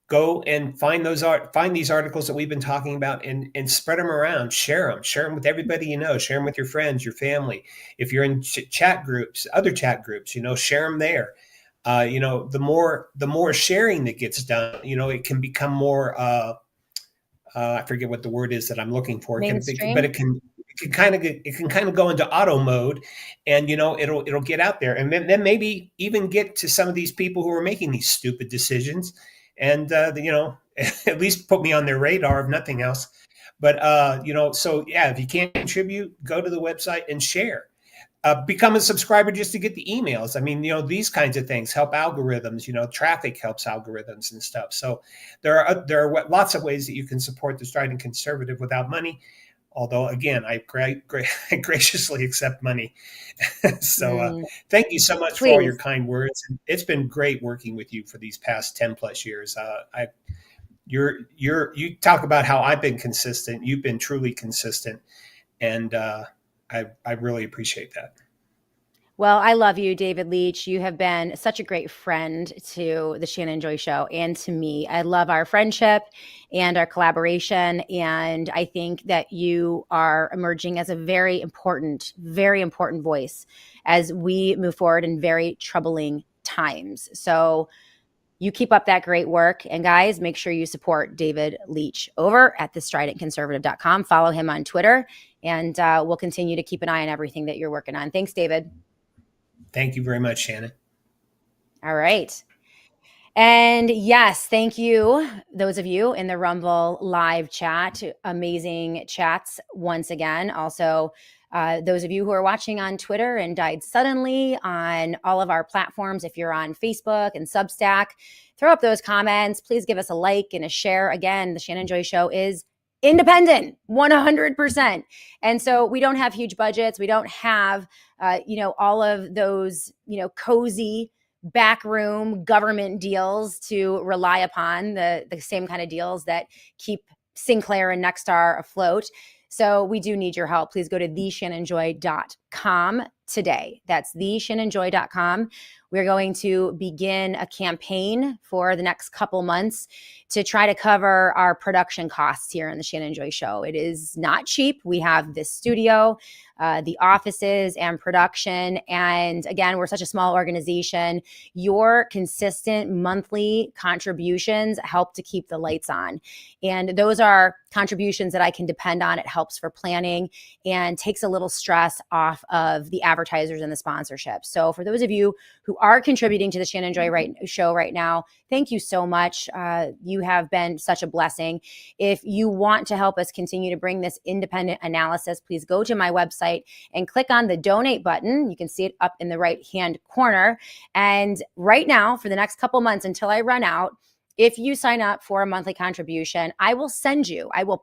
H: go and find these articles that we've been talking about and spread them around. Share them with everybody you know. Share them with your friends, your family. If you're in chat groups, other chat groups, share them there. The more sharing that gets done, it can become more. I forget what the word is that I'm looking for. It can kind of go into auto mode, and it'll get out there, and then maybe even get to some of these people who are making these stupid decisions, and at least put me on their radar, if nothing else. But so yeah, if you can't contribute, go to the website and share. Become a subscriber just to get the emails. I mean, these kinds of things help algorithms. Traffic helps algorithms and stuff. So there are lots of ways that you can support the Strident Conservative without money. Although, again, I graciously accept money. So thank you so much for all your kind words. It's been great working with you for these past 10 plus years. You talk about how I've been consistent. You've been truly consistent. And I really appreciate that.
A: Well, I love you, David Leech. You have been such a great friend to the Shannon Joy Show and to me. I love our friendship and our collaboration. And I think that you are emerging as a very important voice as we move forward in very troubling times. So you keep up that great work. And guys, make sure you support David Leech over at thestridentconservative.com. Follow him on Twitter, and we'll continue to keep an eye on everything that you're working on. Thanks, David.
H: Thank you very much, Shannon.
A: All right. And yes, thank you, those of you in the Rumble live chat. Amazing chats once again. Also, those of you who are watching on Twitter and died suddenly on all of our platforms, if you're on Facebook and Substack, throw up those comments. Please give us a like and a share. Again, the Shannon Joy Show is independent, 100%. And so we don't have huge budgets. We don't have, all of those, cozy backroom government deals to rely upon, the same kind of deals that keep Sinclair and Nexstar afloat. So we do need your help. Please go to theshannonjoy.com today. That's theshannonjoy.com. We're going to begin a campaign for the next couple months to try to cover our production costs here on the Shannon Joy Show. It is not cheap. We have this studio, the offices and production. And again, we're such a small organization. Your consistent monthly contributions help to keep the lights on. And those are contributions that I can depend on. It helps for planning and takes a little stress off of the advertisers and the sponsorship. So for those of you who are contributing to the Shannon Joy Show right now, thank you so much. You have been such a blessing. If you want to help us continue to bring this independent analysis, please go to my website and click on the donate button. You can see it up in the right-hand corner. And right now, for the next couple months until I run out, if you sign up for a monthly contribution, I will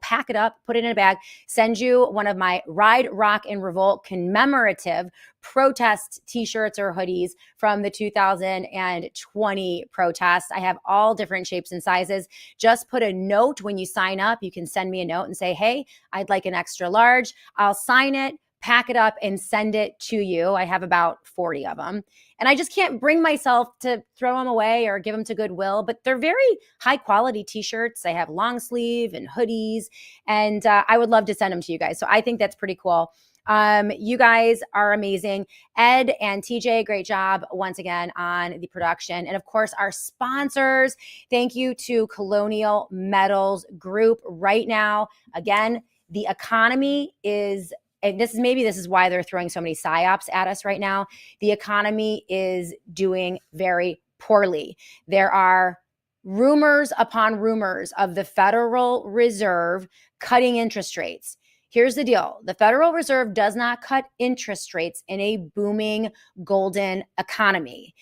A: pack it up, put it in a bag, send you one of my Ride, Rock, and Revolt commemorative protest t-shirts or hoodies from the 2020 protest. I have all different shapes and sizes. Just put a note when you sign up. You can send me a note and say, hey, I'd like an extra large. I'll sign it, pack it up, and send it to you. I have about 40 of them. And I just can't bring myself to throw them away or give them to Goodwill, but they're very high quality t-shirts. I have long sleeve and hoodies, and I would love to send them to you guys. So I think that's pretty cool. You guys are amazing. Ed and TJ, great job once again on the production. And of course, our sponsors. Thank you to Colonial Metals Group. Right now, again, the economy is, and this is why they're throwing so many psyops at us right now. The economy is doing very poorly. There are rumors upon rumors of the Federal Reserve cutting interest rates. Here's the deal. The Federal Reserve does not cut interest rates in a booming golden economy.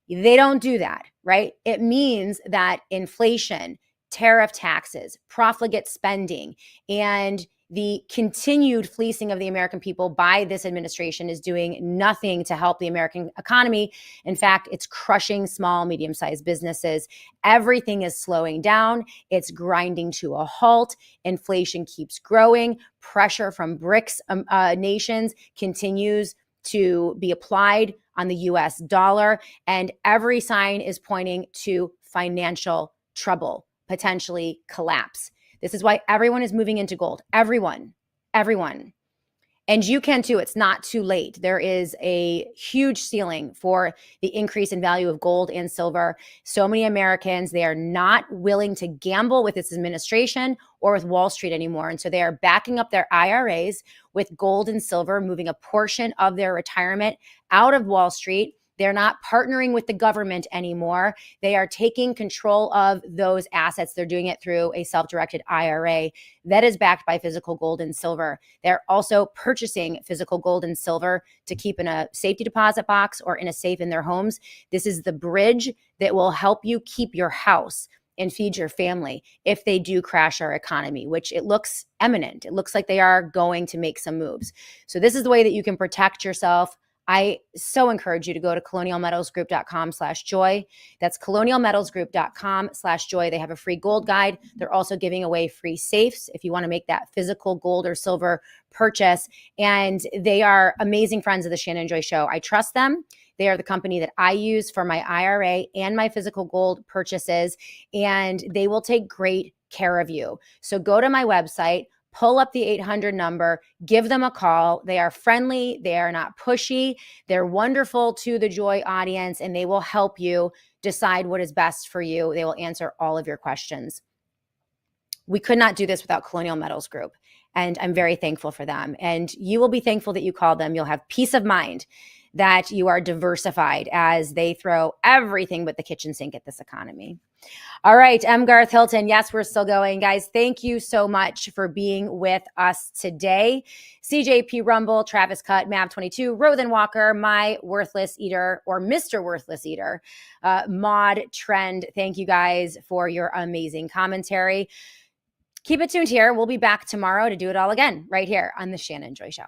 A: They don't do that, right? It means that inflation, tariff taxes, profligate spending, and the continued fleecing of the American people by this administration is doing nothing to help the American economy. In fact, it's crushing small, medium-sized businesses. Everything is slowing down. It's grinding to a halt. Inflation keeps growing. Pressure from BRICS nations continues to be applied on the US dollar. And every sign is pointing to financial trouble, potentially collapse. This is why everyone is moving into gold. Everyone. And you can too. It's not too late. There is a huge ceiling for the increase in value of gold and silver. So many Americans, they are not willing to gamble with this administration or with Wall Street anymore. And so they are backing up their IRAs with gold and silver, moving a portion of their retirement out of Wall Street. They're not partnering with the government anymore. They are taking control of those assets. They're doing it through a self-directed IRA that is backed by physical gold and silver. They're also purchasing physical gold and silver to keep in a safety deposit box or in a safe in their homes. This is the bridge that will help you keep your house and feed your family if they do crash our economy, which it looks imminent. It looks like they are going to make some moves. So this is the way that you can protect yourself. I so encourage you to go to colonialmetalsgroup.com/joy. That's colonialmetalsgroup.com/joy. They have a free gold guide. They're also giving away free safes if you want to make that physical gold or silver purchase. And they are amazing friends of the Shannon Joy Show. I trust them. They are the company that I use for my IRA and my physical gold purchases, and they will take great care of you. So go to my website, pull up the 800 number, give them a call. They are friendly. They are not pushy. They're wonderful to the Joy audience, and they will help you decide what is best for you. They will answer all of your questions. We could not do this without Colonial Metals Group, and I'm very thankful for them. And you will be thankful that you called them. You'll have peace of mind that you are diversified as they throw everything but the kitchen sink at this economy. All right, M. Garth Hilton. Yes, we're still going. Guys, thank you so much for being with us today. CJP Rumble, Travis Cutt, Mav22, Rothan Walker, My Worthless Eater, or Mr. Worthless Eater, Mod Trend. Thank you guys for your amazing commentary. Keep it tuned here. We'll be back tomorrow to do it all again right here on The Shannon Joy Show.